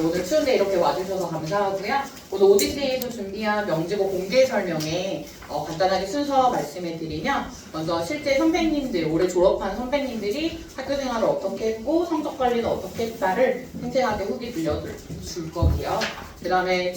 오늘 추운데 이렇게 와주셔서 감사하고요. 오늘 오디세이에서 준비한 명지고 공개 설명에 간단하게 순서 말씀해 드리면, 먼저 실제 선배님들, 올해 졸업한 선배님들이 학교 생활을 어떻게 했고 성적 관리는 어떻게 했다를 생생하게 후기 들려줄 거고요. 그 다음에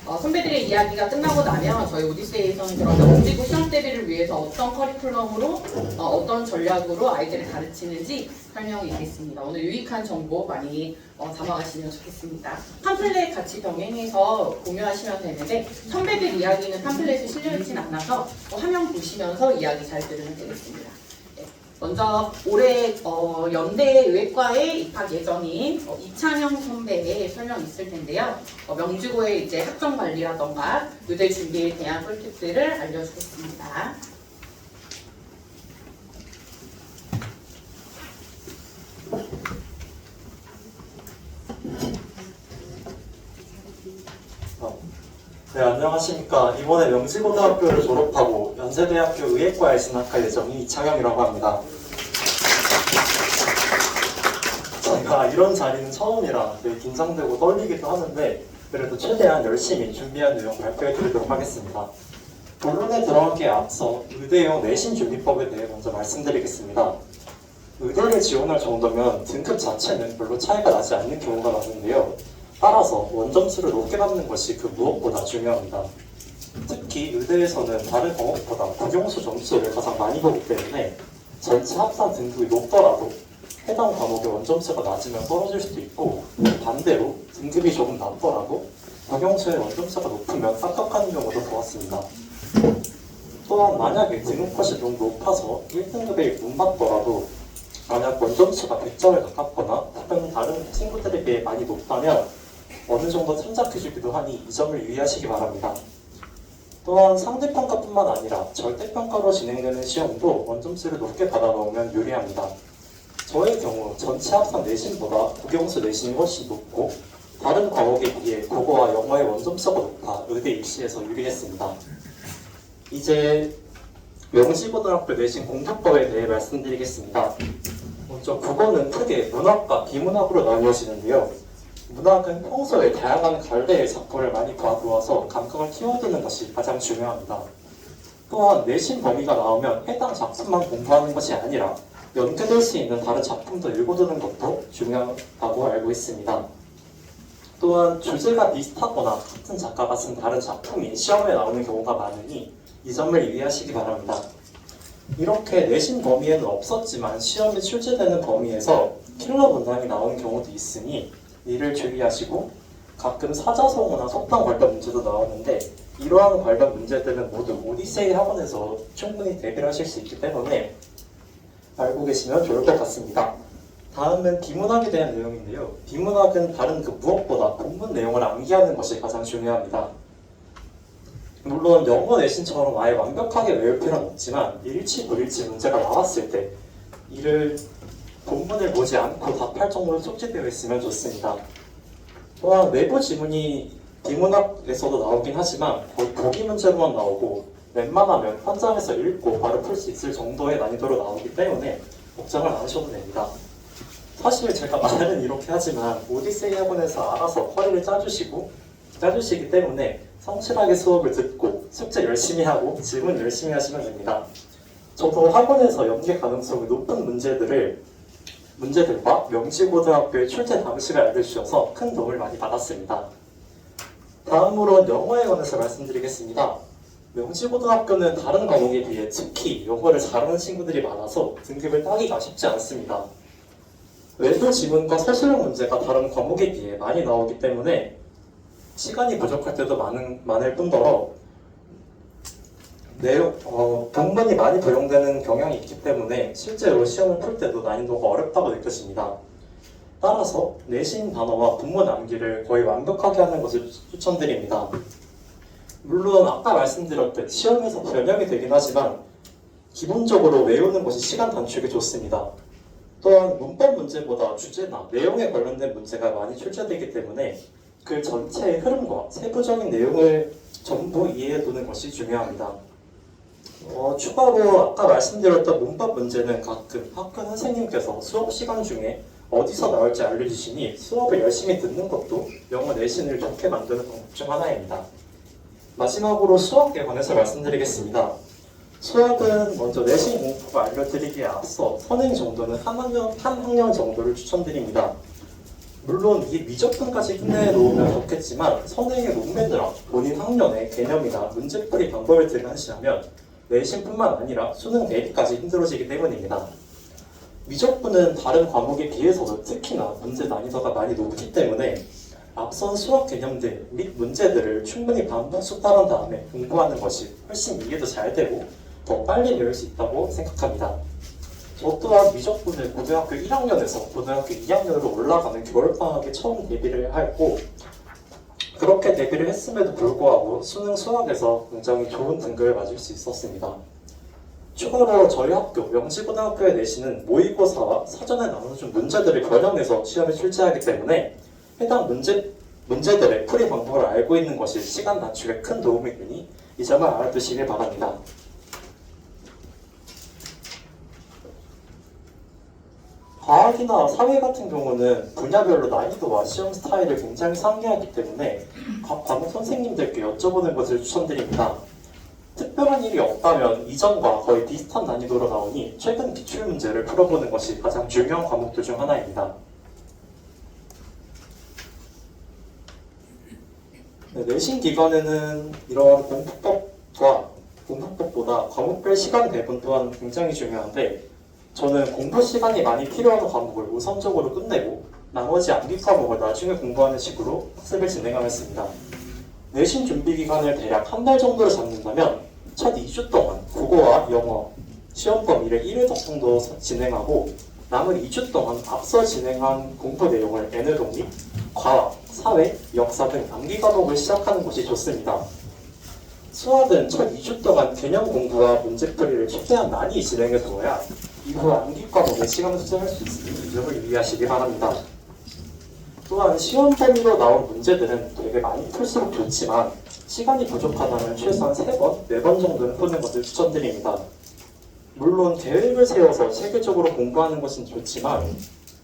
선배들의 이야기가 끝나고 나면 저희 오디세이에서는 그런 명지고 시험 대비를 위해서 어떤 커리큘럼으로 어떤 전략으로 아이들을 가르치는지 설명이 있겠습니다. 오늘 유익한 정보 많이 담아가시면 좋겠습니다. 팜플렛 같이 병행해서 공유하시면 되는데, 선배들 이야기는 팜플렛에 실려있진 않아서 화면 보시면서 이야기 잘 들으면 되겠습니다. 먼저 올해 연대 의예과에 입학 예정인 이창영 선배의 설명 있을 텐데요. 명지고의 이제 학점 관리라던가 의대 준비에 대한 꿀팁들을 알려주겠습니다. 네, 안녕하십니까. 이번에 명지고등학교를 졸업하고 연세대학교 의예과에 진학할 예정인 이창영이라고 합니다. 제가 이런 자리는 처음이라 되게 긴장되고 떨리기도 하는데, 그래도 최대한 열심히 준비한 내용 발표해드리도록 하겠습니다. 본론에 들어가기에 앞서 의대용 내신 준비법에 대해 먼저 말씀드리겠습니다. 의대를 지원할 정도면 등급 자체는 별로 차이가 나지 않는 경우가 많은데요. 따라서 원점수를 높게 받는 것이 그 무엇보다 중요합니다. 특히 의대에서는 다른 과목보다 국영수 점수를 가장 많이 보기 때문에 전체 합산 등급이 높더라도 해당 과목의 원점수가 낮으면 떨어질 수도 있고, 반대로 등급이 조금 낮더라도 국영수의 원점수가 높으면 합격하는 경우도 보았습니다. 또한 만약에 등급컷이 너무 높아서 1등급에 못 받더라도 만약 원점수가 100점에 가깝거나 다른 친구들에 비해 많이 높다면 어느 정도 참작해주기도 하니 이 점을 유의하시기 바랍니다. 또한 상대평가뿐만 아니라 절대평가로 진행되는 시험도 원점수를 높게 받아 넣으면 유리합니다. 저의 경우 전체 합산 내신보다 국영수 내신이 훨씬 높고, 다른 과목에 비해 국어와 영어의 원점수가 높아 의대 입시에서 유리했습니다. 이제 명지고등학교 내신 공부법에 대해 말씀드리겠습니다. 먼저 국어는 크게 문학과 비문학으로 나뉘어지는데요. 문학은 평소에 다양한 갈래의 작품을 많이 봐두어서 감각을 키워두는 것이 가장 중요합니다. 또한 내신 범위가 나오면 해당 작품만 공부하는 것이 아니라 연계될 수 있는 다른 작품도 읽어두는 것도 중요하다고 알고 있습니다. 또한 주제가 비슷하거나 같은 작가가 쓴 다른 작품이 시험에 나오는 경우가 많으니 이 점을 유의하시기 바랍니다. 이렇게 내신 범위에는 없었지만 시험에 출제되는 범위에서 킬러 문항이 나오는 경우도 있으니 이를 주의하시고, 가끔 사자성어나 속담 관련 문제도 나오는데 이러한 관련 문제들은 모두 오디세이 학원에서 충분히 대비를 하실 수 있기 때문에 알고 계시면 좋을 것 같습니다. 다음은 비문학에 대한 내용인데요. 비문학은 다른 그 무엇보다 본문 내용을 암기하는 것이 가장 중요합니다. 물론 영어 내신처럼 아예 완벽하게 외울 필요는 없지만 일치 불일치 문제가 나왔을 때 이를 본문을 보지 않고 답할 정도로 숙지되어 있으면 좋습니다. 또한 외부 지문이 비문학에서도 나오긴 하지만 거의 보기 문제로만 나오고 웬만하면 현장에서 읽고 바로 풀 수 있을 정도의 난이도로 나오기 때문에 걱정을 안 하셔도 됩니다. 사실 제가 말은 이렇게 하지만 오디세이 학원에서 알아서 허리를 짜주시기 때문에 성실하게 수업을 듣고 숙제 열심히 하고 질문 열심히 하시면 됩니다. 저도 학원에서 연계 가능성이 높은 문제들과 명지고등학교의 출제 방식을 알려주셔서 큰 도움을 많이 받았습니다. 다음으로 영어에 관해서 말씀드리겠습니다. 명지고등학교는 다른 과목에 비해 특히 영어를 잘하는 친구들이 많아서 등급을 따기가 쉽지 않습니다. 외부 지문과 서술형 문제가 다른 과목에 비해 많이 나오기 때문에 시간이 부족할 때도 많을 뿐더러 본문이 많이 도용되는 경향이 있기 때문에 실제로 시험을 풀 때도 난이도가 어렵다고 느껴집니다. 따라서 내신 단어와 본문 암기를 거의 완벽하게 하는 것을 추천드립니다. 물론 아까 말씀드렸듯 시험에서 변형이 되긴 하지만 기본적으로 외우는 것이 시간 단축에 좋습니다. 또한 문법 문제보다 주제나 내용에 관련된 문제가 많이 출제되기 때문에 글 전체의 흐름과 세부적인 내용을 전부 이해해두는 것이 중요합니다. 추가로 아까 말씀드렸던 문법 문제는 가끔 학교 선생님께서 수업 시간 중에 어디서 나올지 알려주시니 수업을 열심히 듣는 것도 영어 내신을 좋게 만드는 방법 중 하나입니다. 마지막으로 수학에 관해서 말씀드리겠습니다. 수학은 먼저 내신 공부가 알려드리기에 앞서 선행 정도는 한 학년 정도를 추천드립니다. 물론 이 미적분까지 끝내놓으면 좋겠지만 선행에 못 매들어 본인 학년의 개념이나 문제풀이 방법을 등한시하면 내신뿐만 아니라 수능 대비까지 힘들어지기 때문입니다. 미적분은 다른 과목에 비해서도 특히나 문제 난이도가 많이 높기 때문에 앞선 수학 개념들 및 문제들을 충분히 반복 숙달한 다음에 공부하는 것이 훨씬 이해도 잘 되고 더 빨리 배울 수 있다고 생각합니다. 저 또한 미적분을 고등학교 1학년에서 고등학교 2학년으로 올라가는 겨울방학에 처음 대비를 했고 그렇게 대비를 했음에도 불구하고 수능 수학에서 굉장히 좋은 등급을 맞을 수 있었습니다. 추가로 저희 학교 명지고등학교의 내신은 모의고사와 사전에 나눠준 문제들을 변형해서 시험에 출제하기 때문에 해당 문제들의 풀이 방법을 알고 있는 것이 시간 단축에 큰 도움이 되니 이 점을 알아두시길 바랍니다. 과학이나 사회 같은 경우는 분야별로 난이도와 시험 스타일을 굉장히 상이하기 때문에 각 과목 선생님들께 여쭤보는 것을 추천드립니다. 특별한 일이 없다면 이전과 거의 비슷한 난이도로 나오니 최근 기출문제를 풀어보는 것이 가장 중요한 과목들 중 하나입니다. 내신 기간에는 이러한 공부법보다 과목별 시간 배분 또한 굉장히 중요한데 저는 공부 시간이 많이 필요한 과목을 우선적으로 끝내고 나머지 암기 과목을 나중에 공부하는 식으로 학습을 진행하였습니다. 내신 준비 기간을 대략 한 달 정도로 잡는다면 첫 2주 동안 국어와 영어, 시험 범위를 1회독 정도 진행하고 남은 2주 동안 앞서 진행한 공부 내용을 N회독 및 과학, 사회, 역사 등 암기 과목을 시작하는 것이 좋습니다. 수학은 첫 2주 동안 개념 공부와 문제풀이를 최대한 많이 진행해 두어야 이후 암기 과목에 시간을 투자할 수 있으니 이 점을 유의하시기 바랍니다. 또한 시험 범위로 나온 문제들은 되게 많이 풀수록 좋지만 시간이 부족하다면 최소한 3번, 4번 정도는 푸는 것을 추천드립니다. 물론 계획을 세워서 체계적으로 공부하는 것은 좋지만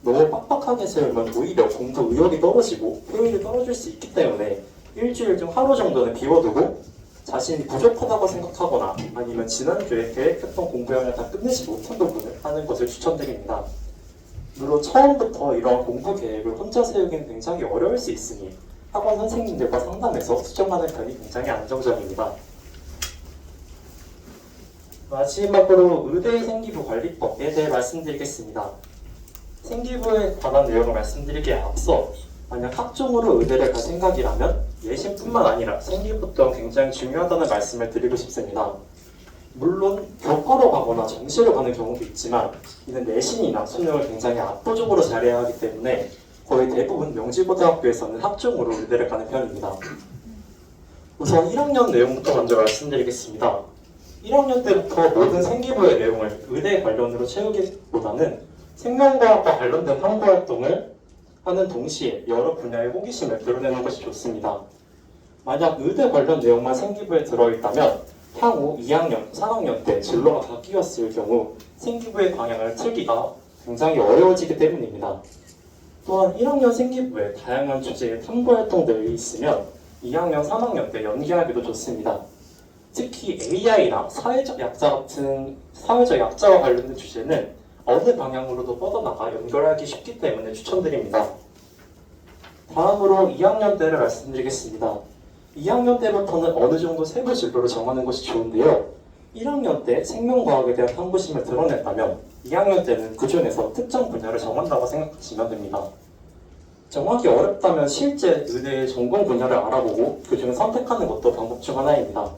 너무 빡빡하게 세우면 오히려 공부 의욕이 떨어지고 효율이 떨어질 수 있기 때문에 일주일 중 하루 정도는 비워두고 자신이 부족하다고 생각하거나 아니면 지난주에 계획했던 공부량을 다 끝내지 못한 부분을 하는 것을 추천드립니다. 물론 처음부터 이러한 공부 계획을 혼자 세우기는 굉장히 어려울 수 있으니 학원 선생님들과 상담해서 수정하는 편이 굉장히 안정적입니다. 마지막으로 의대의 생기부 관리법에 대해 말씀드리겠습니다. 생기부에 관한 내용을 말씀드리기에 앞서 만약 학종으로 의대를 갈 생각이라면 예신뿐만 아니라 생기부 또한 굉장히 중요하다는 말씀을 드리고 싶습니다. 물론 교과로 가거나 정시로 가는 경우도 있지만 이는 내신이나 수능을 굉장히 압도적으로 잘해야 하기 때문에 거의 대부분 명지고등학교에서는 학종으로 의대를 가는 편입니다. 우선 1학년 내용부터 먼저 말씀드리겠습니다. 1학년 때부터 모든 생기부의 내용을 의대 관련으로 채우기보다는 생명과학과 관련된 항구 활동을 하는 동시에 여러 분야의 호기심을 드러내는 것이 좋습니다. 만약 의대 관련 내용만 생기부에 들어있다면 향후 2학년, 3학년 때 진로가 바뀌었을 경우 생기부의 방향을 틀기가 굉장히 어려워지기 때문입니다. 또한 1학년 생기부에 다양한 주제의 탐구 활동들이 있으면 2학년, 3학년 때 연계하기도 좋습니다. 특히 AI나 사회적 약자와 관련된 주제는 어느 방향으로도 뻗어나가 연결하기 쉽기 때문에 추천드립니다. 다음으로 2학년 때를 말씀드리겠습니다. 2학년 때부터는 어느 정도 세부 진로를 정하는 것이 좋은데요. 1학년 때 생명과학에 대한 탐구심을 드러냈다면 2학년 때는 그 중에서 특정 분야를 정한다고 생각하시면 됩니다. 정하기 어렵다면 실제 의대의 전공 분야를 알아보고 그 중에 선택하는 것도 방법 중 하나입니다.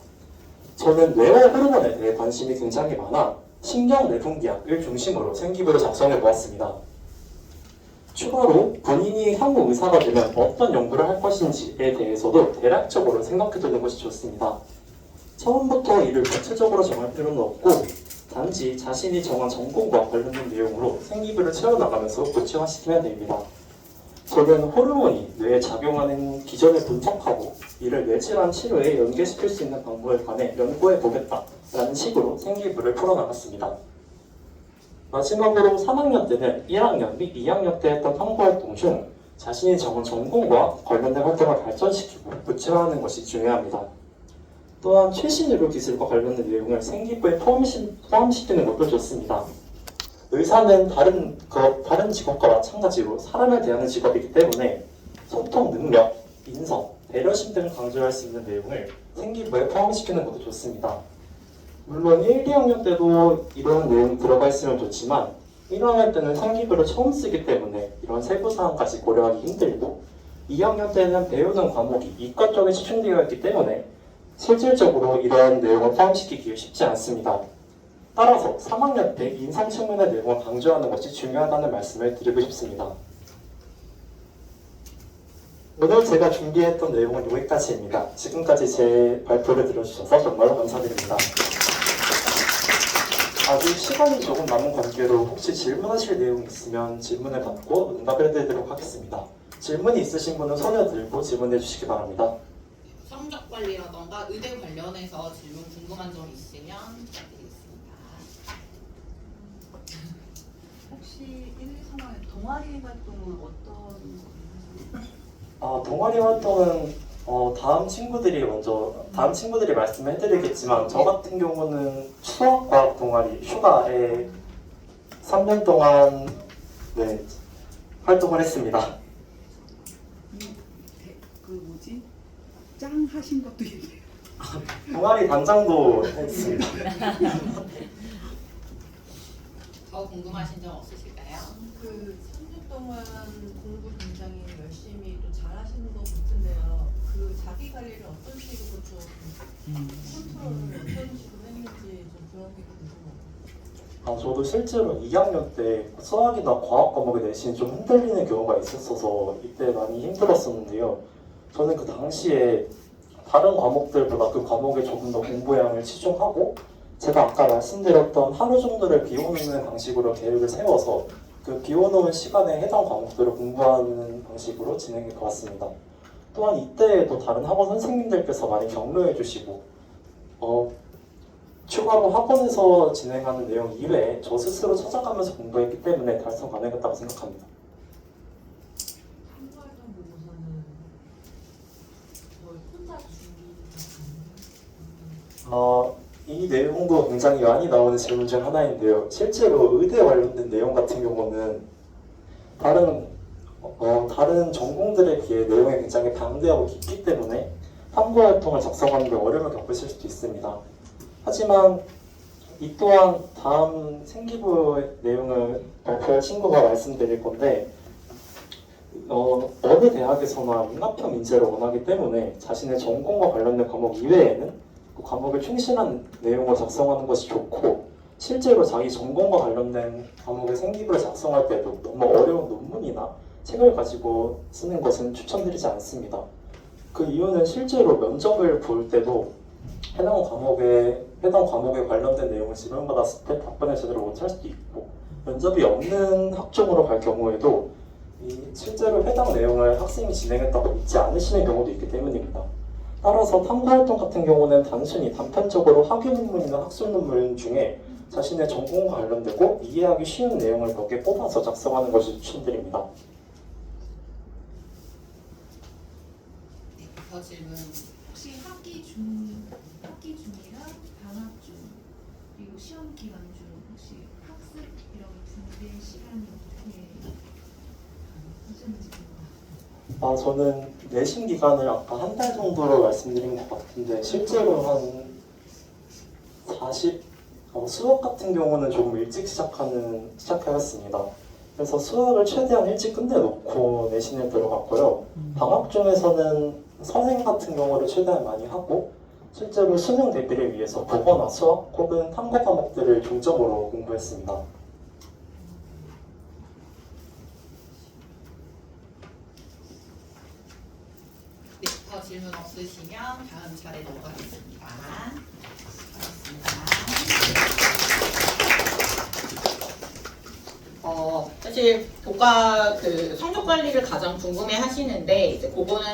저는 뇌와 호르몬에 대해 관심이 굉장히 많아 신경내분비학을 중심으로 생기부를 작성해 보았습니다. 추가로 본인이 향후 의사가 되면 어떤 연구를 할 것인지에 대해서도 대략적으로 생각해 두는 것이 좋습니다. 처음부터 이를 구체적으로 정할 필요는 없고 단지 자신이 정한 전공과 관련된 내용으로 생기부를 채워나가면서 구체화시키면 됩니다. 저는 호르몬이 뇌에 작용하는 기전을 분석하고 이를 뇌질환 치료에 연계시킬 수 있는 방법에 관해 연구해 보겠다라는 식으로 생기부를 풀어나갔습니다. 마지막으로 3학년 때는 1학년 및 2학년 때 했던 탐구활동 중 자신이 정한 전공과 관련된 활동을 발전시키고 구체화하는 것이 중요합니다. 또한 최신 의료 기술과 관련된 내용을 생기부에 포함시키는 것도 좋습니다. 의사는 다른 직업과 마찬가지로 사람을 대하는 직업이기 때문에 소통 능력, 인성, 배려심 등을 강조할 수 있는 내용을 생기부에 포함시키는 것도 좋습니다. 물론 1, 2학년 때도 이런 내용이 들어가 있으면 좋지만 1학년 때는 생기부를 처음 쓰기 때문에 이런 세부 사항까지 고려하기 힘들고 2학년 때는 배우는 과목이 이과 쪽에 집중되어 있기 때문에 실질적으로 이러한 내용을 포함시키기 쉽지 않습니다. 따라서 3학년 때 인성 측면의 내용을 강조하는 것이 중요하다는 말씀을 드리고 싶습니다. 오늘 제가 준비했던 내용은 여기까지입니다. 지금까지 제 발표를 들어주셔서 정말로 감사드립니다. 아직 시간이 조금 남은 관계로 혹시 질문하실 내용이 있으면 질문을 받고 응답을 해드리도록 하겠습니다. 질문이 있으신 분은 손을 들고 질문해 주시기 바랍니다. 성적 관리라던가 의대 관련해서 질문 궁금한 점 있으면 부탁드리겠습니다. 혹시 1, 2, 3학년 동아리 활동은 어떤 동아리 활동은 다음 친구들이 말씀을 해드리겠지만 저 같은 경우는 수학과학 동아리 휴가에 3년 동안 활동을 했습니다. 짱 하신 것도 있네요. 동아리 단장도 했습니다. 더 궁금하신 점 없으실까요? 그 3년 동안 공부 굉장히 열심히 또 잘하시는 것 같은데요. 그 자기 관리를 어떤 식으로 좀 컨트롤을 어떤 식으로 했는지 좀 그런 게 궁금해요. 저도 실제로 2학년 때 수학이나 과학 과목의 내신이 좀 흔들리는 경우가 있었어서 이때 많이 힘들었었는데요. 저는 그 당시에 다른 과목들보다 그 과목에 조금 더 공부량을 치중하고 제가 아까 말씀드렸던 하루 정도를 비워놓는 방식으로 계획을 세워서 그 비워놓은 시간에 해당 과목들을 공부하는 방식으로 진행해 왔습니다. 또한 이때에도 다른 학원 선생님들께서 많이 격려해 주시고 추가로 학원에서 진행하는 내용 이외에 저 스스로 찾아가면서 공부했기 때문에 달성 가능했다고 생각합니다. 한과활동 보고서는 뭘 혼자 준비하셨나요? 이 내용도 굉장히 많이 나오는 질문 중 하나인데요. 실제로 의대 관련된 내용 같은 경우는 다른 전공들에 비해 내용이 굉장히 방대하고 깊기 때문에 탐구 활동을 작성하는 데 어려움을 겪으실 수도 있습니다. 하지만 이 또한 다음 생기부 내용을 발표할 친구가 말씀드릴 건데 어느 대학에서나 융합형 인재를 원하기 때문에 자신의 전공과 관련된 과목 이외에는 그 과목에 충실한 내용을 작성하는 것이 좋고 실제로 자기 전공과 관련된 과목의 생기부를 작성할 때도 너무 어려운 논문이나 책을 가지고 쓰는 것은 추천드리지 않습니다. 그 이유는 실제로 면접을 볼 때도 해당 과목에 관련된 내용을 질문받았을 때 답변을 제대로 못할 수도 있고 면접이 없는 학종으로 갈 경우에도 실제로 해당 내용을 학생이 진행했다고 믿지 않으시는 경우도 있기 때문입니다. 따라서 탐구활동 같은 경우는 단순히 단편적으로 학위 논문이나 학술 논문 중에 자신의 전공과 관련되고 이해하기 쉬운 내용을 몇 개 뽑아서 작성하는 것을 추천드립니다. 네, 더 질문. 혹시 학기 중이랑 방학 중 그리고 시험 기간 중 혹시 학습 이런 분배 시간이 어떻게 하셨는지 궁금해요. 저는 내신 기간을 아까 한 달 정도로 말씀드린 것 같은데 실제로 한 40, 수학 같은 경우는 조금 일찍 시작하였습니다. 그래서 수학을 최대한 일찍 끝내놓고 내신에 들어갔고요. 방학 중에서는 선행 같은 경우를 최대한 많이 하고 실제로 수능 대비를 위해서 국어나 수학 혹은 탐구 과목들을 중점으로 공부했습니다. 네, 더 질문 없으시면 다음 차례 넘어가겠습니다. 사실 교과 그 성적 관리를 가장 궁금해 하시는데 이제 그거는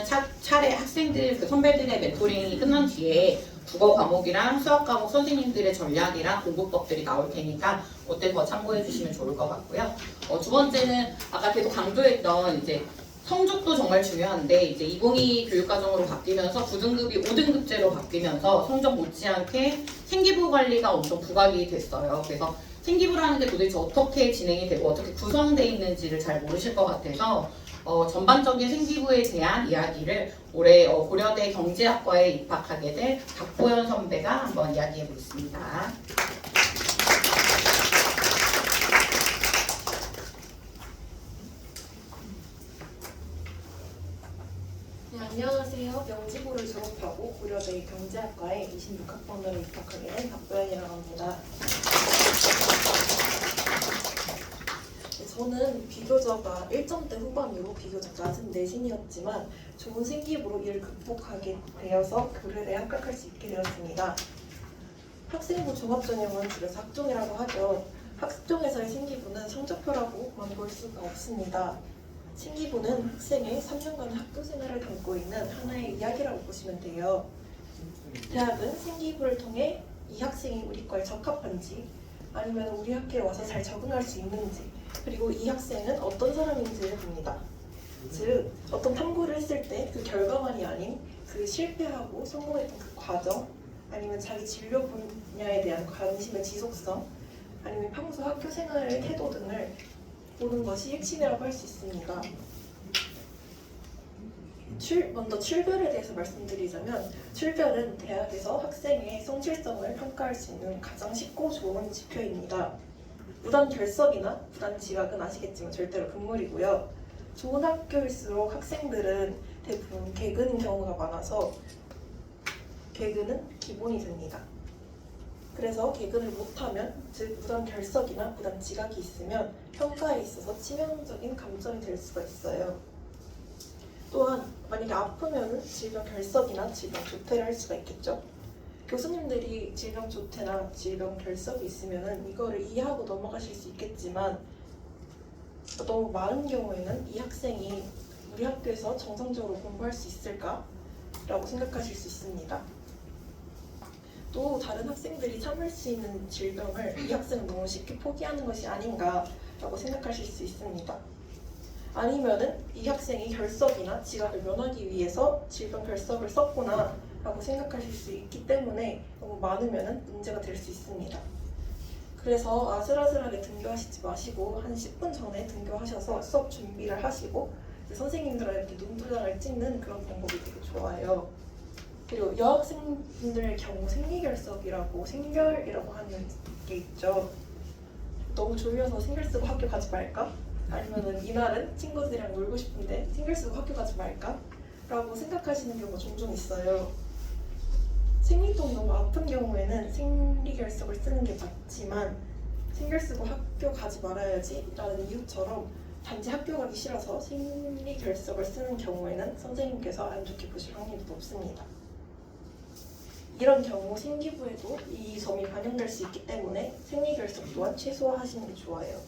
차례 학생들 그 선배들의 멘토링이 끝난 뒤에 국어 과목이랑 수학 과목 선생님들의 전략이랑 공부법들이 나올 테니까 그때 더 참고해 주시면 좋을 것 같고요. 두 번째는 아까 계속 강조했던 이제 성적도 정말 중요한데 이제 2022 교육과정으로 바뀌면서 9등급이 5등급제로 바뀌면서 성적 못지않게 생기부 관리가 엄청 부각이 됐어요. 그래서 생기부라는 게 도대체 어떻게 진행이 되고 어떻게 구성되어 있는지를 잘 모르실 것 같아서 전반적인 생기부에 대한 이야기를 올해 고려대 경제학과에 입학하게 될 박보현 선배가 한번 이야기해 보겠습니다. 네, 안녕하세요. 명지고를 졸업하고 고려대 경제학과에 26학번으로 입학하게 된 박보현이라고 합니다. 네, 저는 비교적 1점대 후반으로 비교적 낮은 내신이었지만 좋은 생기부로 이를 극복하게 되어서 고려대에 합격할 수 있게 되었습니다. 학생부 종합전형은 줄여서 학종이라고 하죠. 학종에서의 생기부는 성적표라고만 볼 수가 없습니다. 생기부는 학생의 3년간 학교 생활을 담고 있는 하나의 이야기라고 보시면 돼요. 대학은 생기부를 통해 이 학생이 우리 과에 적합한지 아니면 우리 학교에 와서 잘 적응할 수 있는지 그리고 이 학생은 어떤 사람인지를 봅니다. 즉 어떤 탐구를 했을 때 그 결과만이 아닌 그 실패하고 성공했던 그 과정 아니면 자기 진로 분야에 대한 관심의 지속성 아니면 평소 학교 생활의 태도 등을 보는 것이 핵심이라고 할 수 있습니다. 먼저 출별에 대해서 말씀드리자면 출별은 대학에서 학생의 성실성을 평가할 수 있는 가장 쉽고 좋은 지표입니다. 무단 결석이나 무단 지각은 아시겠지만 절대로 금물이고요. 좋은 학교일수록 학생들은 대부분 개근인 경우가 많아서 개근은 기본이 됩니다. 그래서 개근을 못하면 즉 무단 결석이나 무단 지각이 있으면 평가에 있어서 치명적인 감점이 될 수가 있어요. 또한 만약에 아프면 질병 결석이나 질병 조퇴를 할 수가 있겠죠. 교수님들이 질병 조퇴나 질병 결석이 있으면 이거를 이해하고 넘어가실 수 있겠지만 너무 많은 경우에는 이 학생이 우리 학교에서 정상적으로 공부할 수 있을까라고 생각하실 수 있습니다. 또 다른 학생들이 참을 수 있는 질병을 이 학생은 너무 쉽게 포기하는 것이 아닌가라고 생각하실 수 있습니다. 아니면은 이 학생이 결석이나 지각을 면하기 위해서 질병 결석을 썼구나 라고 생각하실 수 있기 때문에 너무 많으면은 문제가 될 수 있습니다. 그래서 아슬아슬하게 등교하시지 마시고 한 10분 전에 등교하셔서 수업 준비를 하시고 선생님들한테 눈도장을 찍는 그런 방법이 되게 좋아요. 그리고 여학생들의 경우 생리결석이라고 생결이라고 하는 게 있죠. 너무 졸려서 생결 쓰고 학교 가지 말까? 아니면은 이날은 친구들이랑 놀고 싶은데 생결 쓰고 학교 가지 말까? 라고 생각하시는 경우가 종종 있어요. 생리통이 너무 아픈 경우에는 생리결석을 쓰는 게 맞지만 생결 쓰고 학교 가지 말아야지 라는 이유처럼 단지 학교 가기 싫어서 생리결석을 쓰는 경우에는 선생님께서 안 좋게 보실 확률이 높습니다. 이런 경우 생기부에도 이 점이 반영될 수 있기 때문에 생리결석 또한 최소화하시는 게 좋아요.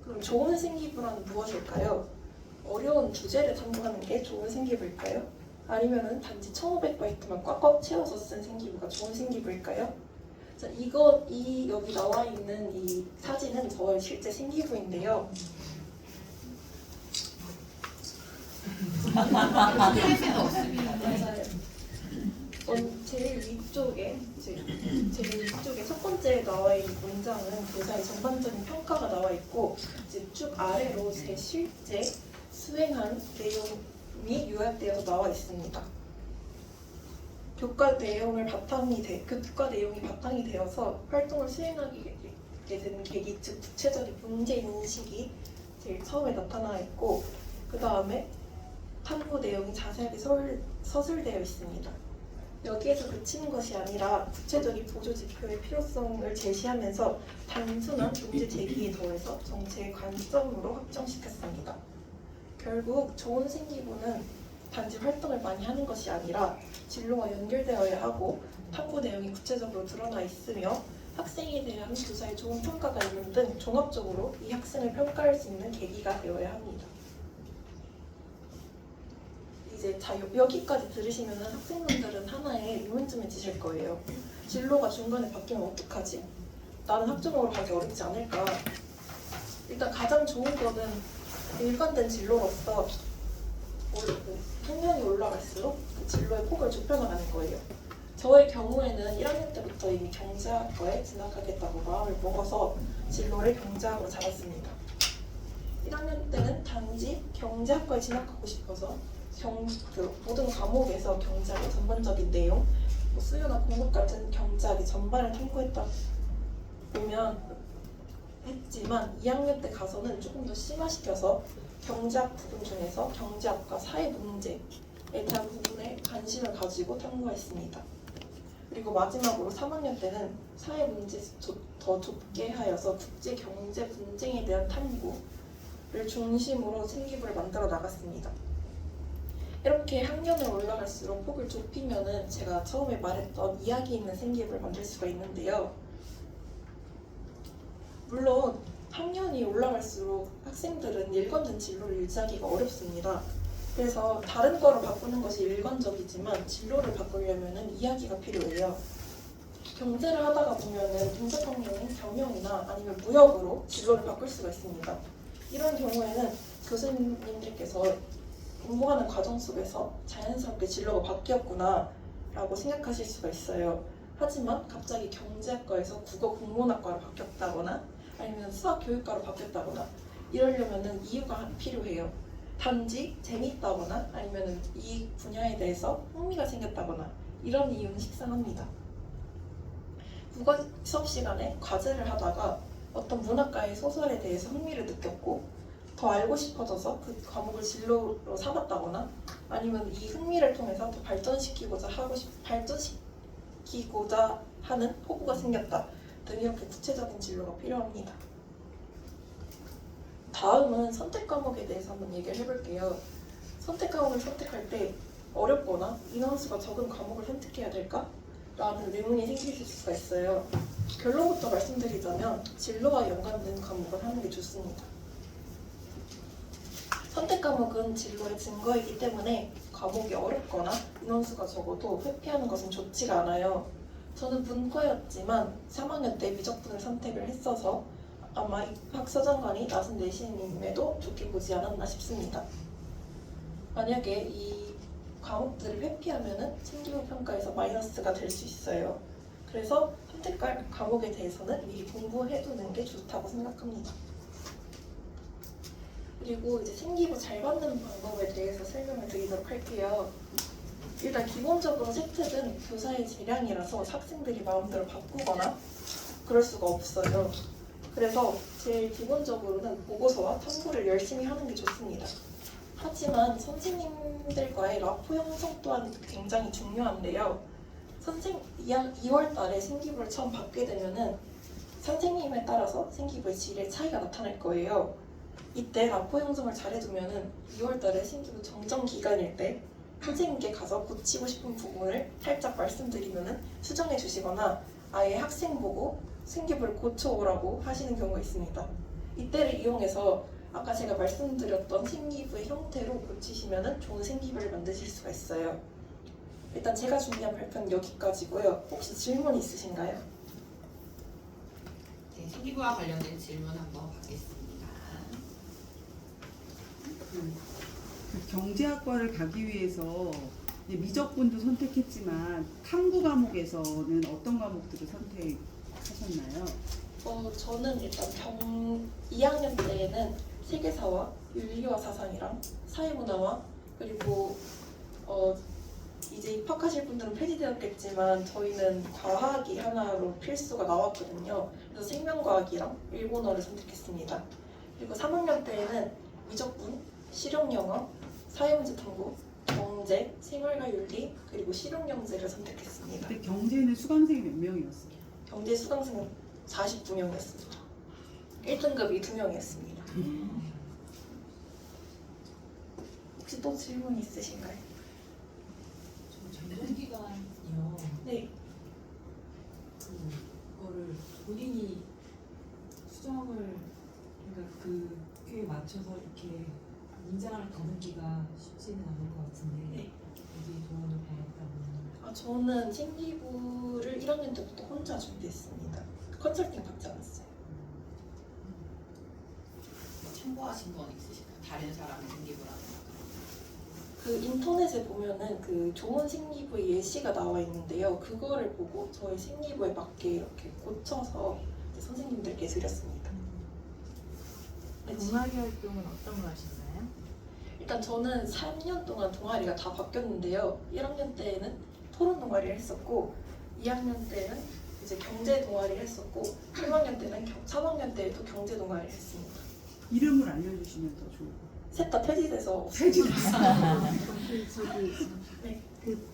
그럼 좋은 생기부란 무엇일까요? 어려운 주제를 탐구하는 게 좋은 생기부일까요? 아니면은 단지 1500바이트만 꽉꽉 채워서 쓴 생기부가 좋은 생기부일까요? 자, 여기 나와 있는 이 사진은 저의 실제 생기부인데요. 맞아요. 제일 위쪽에 첫 번째 나와 있는 문장은 교사의 전반적인 평가가 나와 있고 이제 쭉 아래로 제 실제 수행한 내용이 요약되어서 나와 있습니다. 교과 내용이 바탕이 되어서 활동을 수행하게 되는 계기, 즉 구체적인 문제 인식이 제일 처음에 나타나 있고 그 다음에 탐구 내용이 자세하게 서술되어 있습니다. 여기에서 그치는 것이 아니라 구체적인 보조 지표의 필요성을 제시하면서 단순한 문제 제기에 더해서 정책의 관점으로 확정시켰습니다. 결국 좋은 생기부는 단지 활동을 많이 하는 것이 아니라 진로와 연결되어야 하고 탐구 내용이 구체적으로 드러나 있으며 학생에 대한 교사의 좋은 평가가 있는 등 종합적으로 이 학생을 평가할 수 있는 계기가 되어야 합니다. 이제 여기까지 들으시면 학생분들은 하나의 의문점이 드실 거예요. 진로가 중간에 바뀌면 어떡하지? 나는 학종으로 가기 어렵지 않을까? 일단 가장 좋은 거는 일관된 진로로서 학년이 올라갈수록 그 진로의 폭을 좁혀나가는 거예요. 저의 경우에는 1학년 때부터 이미 경제학과에 진학하겠다고 마음을 먹어서 진로를 경제학으로 잡았습니다. 1학년 때는 단지 경제학과에 진학하고 싶어서 모든 과목에서 경제학의 전반적인 내용, 수요나 공급 같은 경제학의 전반을 탐구했다 했지만 2학년 때 가서는 조금 더 심화시켜서 경제학 부분 중에서 경제학과 사회 문제에 대한 부분에 관심을 가지고 탐구했습니다. 그리고 마지막으로 3학년 때는 사회 문제 더 좁게 하여서 국제 경제 분쟁에 대한 탐구를 중심으로 생기부를 만들어 나갔습니다. 이렇게 학년을 올라갈수록 폭을 좁히면은 제가 처음에 말했던 이야기 있는 생기부를 만들 수가 있는데요. 물론 학년이 올라갈수록 학생들은 일관된 진로를 유지하기가 어렵습니다. 그래서 다른 거로 바꾸는 것이 일관적이지만 진로를 바꾸려면 이야기가 필요해요. 경제를 하다가 보면은 인사평론인 경영이나 아니면 무역으로 진로를 바꿀 수가 있습니다. 이런 경우에는 교수님들께서 공부하는 과정 속에서 자연스럽게 진로가 바뀌었구나 라고 생각하실 수가 있어요. 하지만 갑자기 경제학과에서 국어 국문학과로 바뀌었다거나 아니면 수학 교육과로 바뀌었다거나 이러려면은 이유가 필요해요. 단지 재밌다거나 아니면 이 분야에 대해서 흥미가 생겼다거나 이런 이유는 식상합니다. 국어 수업 시간에 과제를 하다가 어떤 문학가의 소설에 대해서 흥미를 느꼈고 더 알고 싶어져서 그 과목을 진로로 삼았다거나 아니면 이 흥미를 통해서 더 발전시키고자 하는 포부가 생겼다 등 이렇게 구체적인 진로가 필요합니다. 다음은 선택 과목에 대해서 한번 얘기를 해볼게요. 선택 과목을 선택할 때 어렵거나 인원수가 적은 과목을 선택해야 될까? 라는 의문이 생기실 수가 있어요. 결론부터 말씀드리자면 진로와 연관된 과목을 하는 게 좋습니다. 선택 과목은 진로의 증거이기 때문에 과목이 어렵거나 인원수가 적어도 회피하는 것은 좋지가 않아요. 저는 문과였지만 3학년 때 미적분을 선택을 했어서 아마 입학사정관이 나선 내신임에도 좋게 보지 않았나 싶습니다. 만약에 이 과목들을 회피하면 생기부 평가에서 마이너스가 될 수 있어요. 그래서 선택할 과목에 대해서는 미리 공부해두는 게 좋다고 생각합니다. 그리고 이제 생기부 잘 받는 방법에 대해서 설명을 드리도록 할게요. 일단 기본적으로 세특은 교사의 재량이라서 학생들이 마음대로 바꾸거나 그럴 수가 없어요. 그래서 제일 기본적으로는 보고서와 탐구를 열심히 하는 게 좋습니다. 하지만 선생님들과의 라포 형성 또한 굉장히 중요한데요. 2월 달에 생기부를 처음 받게 되면은 선생님에 따라서 생기부의 질의 차이가 나타날 거예요. 이때 라포 형성을 잘해두면은 2월 달에 생기부 정정 기간일 때 선생님께 가서 고치고 싶은 부분을 살짝 말씀드리면은 수정해 주시거나 아예 학생 보고 생기부를 고쳐오라고 하시는 경우가 있습니다. 이때를 이용해서 아까 제가 말씀드렸던 생기부의 형태로 고치시면 좋은 생기부를 만드실 수가 있어요. 일단 제가 준비한 발표는 여기까지고요. 혹시 질문 있으신가요? 네, 생기부와 관련된 질문 한번 받겠습니다. 그 경제학과를 가기 위해서 이제 미적분도 선택했지만 탐구 과목에서는 어떤 과목들을 선택하셨나요? 저는 일단 2학년 때에는 세계사와 윤리와 사상이랑 사회문화와 그리고 이제 입학하실 분들은 폐지되었겠지만 저희는 과학이 하나로 필수가 나왔거든요. 그래서 생명과학이랑 일본어를 선택했습니다. 그리고 3학년 때에는 미적분, 실용영어, 사회문제 탐구, 경제, 생활과 윤리, 그리고 실용경제를 선택했습니다. 그때 경제는 수강생이 몇 명이었어요? 경제 수강생은 49명이었습니다. 1등급이 2명이었습니다. 혹시 또 질문 있으신가요? 전공 기간이요. 네. 그거를 본인이 수정을 그러니까 그에 맞춰서 이렇게 문장을 다듬기가 쉽지는 않을 것 같은데 네. 어디 도움을 받았다고? 저는 생기부를 1학년 때부터 혼자 준비했습니다. 컨설팅 받지 않았어요. 참고하신 건 있으실까요? 다른 사람의 생기부라는 그 인터넷에 보면은 그 좋은 생리부의 예시가 나와 있는데요. 그거를 보고 저희 생리부에 맞게 이렇게 고쳐서 이제 선생님들께 드렸습니다. 네, 동아리 활동은 어떤 거 하셨나요? 일단 저는 3년 동안 동아리가 다 바뀌었는데요. 1학년 때에는 토론 동아리를 했었고 2학년 때는 이제 경제 동아리를 했었고 3학년 때는 3학년 때에도 경제 동아리를 했습니다. 이름을 알려주시면 더 좋을 것 같아요. 셋 다 폐지돼서 저기 네. 그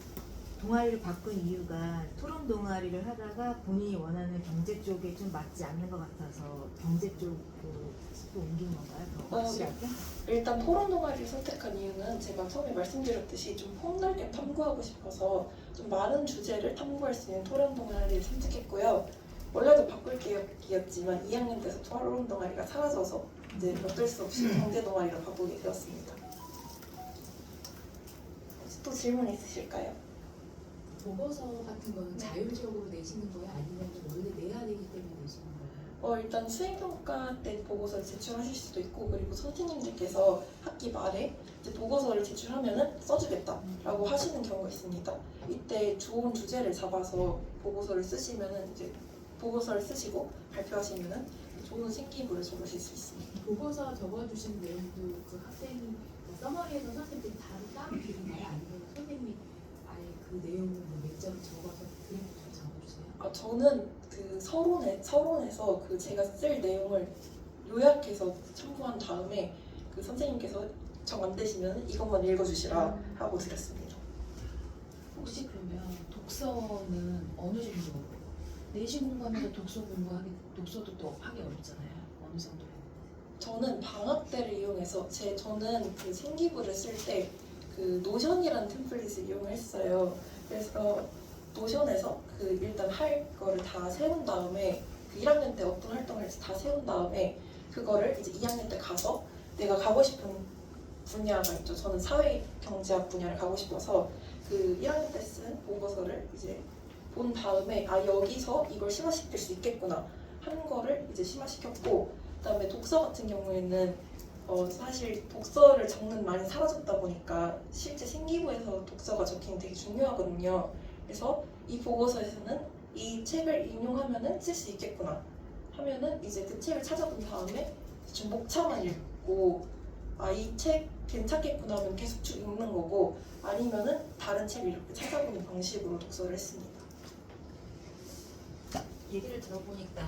동아리를 바꾼 이유가 토론 동아리를 하다가 본인이 원하는 경제 쪽에 좀 맞지 않는 것 같아서 경제 쪽으로 또 옮긴 건가요? 더 확실하게? 일단 토론 동아리를 선택한 이유는 제가 처음에 말씀드렸듯이 좀 폭넓게 탐구하고 싶어서 좀 많은 주제를 탐구할 수 있는 토론 동아리를 선택했고요. 원래도 바꿀 계획이었지만 2학년 때서 토론 동아리가 사라져서 이제 어쩔 수 없이 경제 동아리로 바꾸게 되었습니다. 혹시 또 질문 있으실까요? 보고서 같은 거는 자율적으로 내시는 거예요? 아니면 원래 내야 되기 때문에 내시는 거예요? 일단 수행평가 때 보고서를 제출하실 수도 있고 그리고 선생님들께서 학기 말에 이제 보고서를 제출하면은 써주겠다라고 하시는 경우가 있습니다. 이때 좋은 주제를 잡아서 보고서를 쓰시면은 이제 보고서를 쓰시고 발표하시면은 좋은 생기부를 적으실 수 있습니다. 보고서 적어주신 내용도 그 학생이 써머리에서 선생님들이 따로 드리나요? 아니면 선생님이 아예 그 내용을 몇 점 적어서 그림부터 적어주세요? 저는 그 서론에서 그 제가 쓸 내용을 요약해서 첨부한 다음에 그 선생님께서 정 안 되시면 이것만 읽어주시라 하고 드렸습니다. 혹시 그러면 독서는 어느 정도? 내신 공부하면서 독서도 또 하기 어렵잖아요. 어느 정도? 저는 방학 때를 이용해서 저는 그 생기부를 쓸 때 그 노션이라는 템플릿을 이용했어요. 그래서 노션에서 그 일단 할 거를 다 세운 다음에 그 1학년 때 어떤 활동을 할지 다 세운 다음에 그거를 이제 2학년 때 가서 내가 가고 싶은 분야가 있죠. 저는 사회경제학 분야를 가고 싶어서 그 1학년 때 쓴 보고서를 이제 본 다음에 여기서 이걸 심화시킬 수 있겠구나 하는 거를 이제 심화시켰고 그다음에 독서 같은 경우에는 사실 독서를 적는 많이 사라졌다 보니까 실제 생기부에서 독서가 적히는 되게 중요하거든요. 그래서 이 보고서에서는 이 책을 인용하면은 쓸 수 있겠구나 하면은 이제 그 책을 찾아본 다음에 좀 목차만 읽고 이 책 괜찮겠구나 하면 계속 쭉 읽는 거고 아니면은 다른 책을 이렇게 찾아보는 방식으로 독서를 했습니다. 얘기를 들어보니까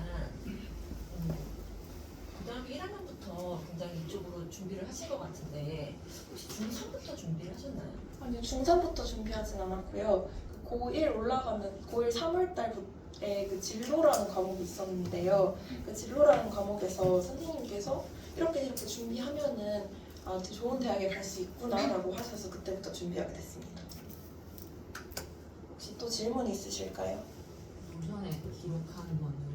고등학교 1학년부터 굉장히 이쪽으로 준비를 하신 것 같은데 혹시 중3부터 준비를 하셨나요? 아니요, 중3부터 준비하진 않았고요. 고1 올라가면 고1 3월달에 그 진로라는 과목이 있었는데요. 그 진로라는 과목에서 선생님께서 이렇게 준비하면은 되게 좋은 대학에 갈 수 있구나라고 하셔서 그때부터 준비하게 됐습니다. 혹시 또 질문 있으실까요? 노션에 기록하는 거는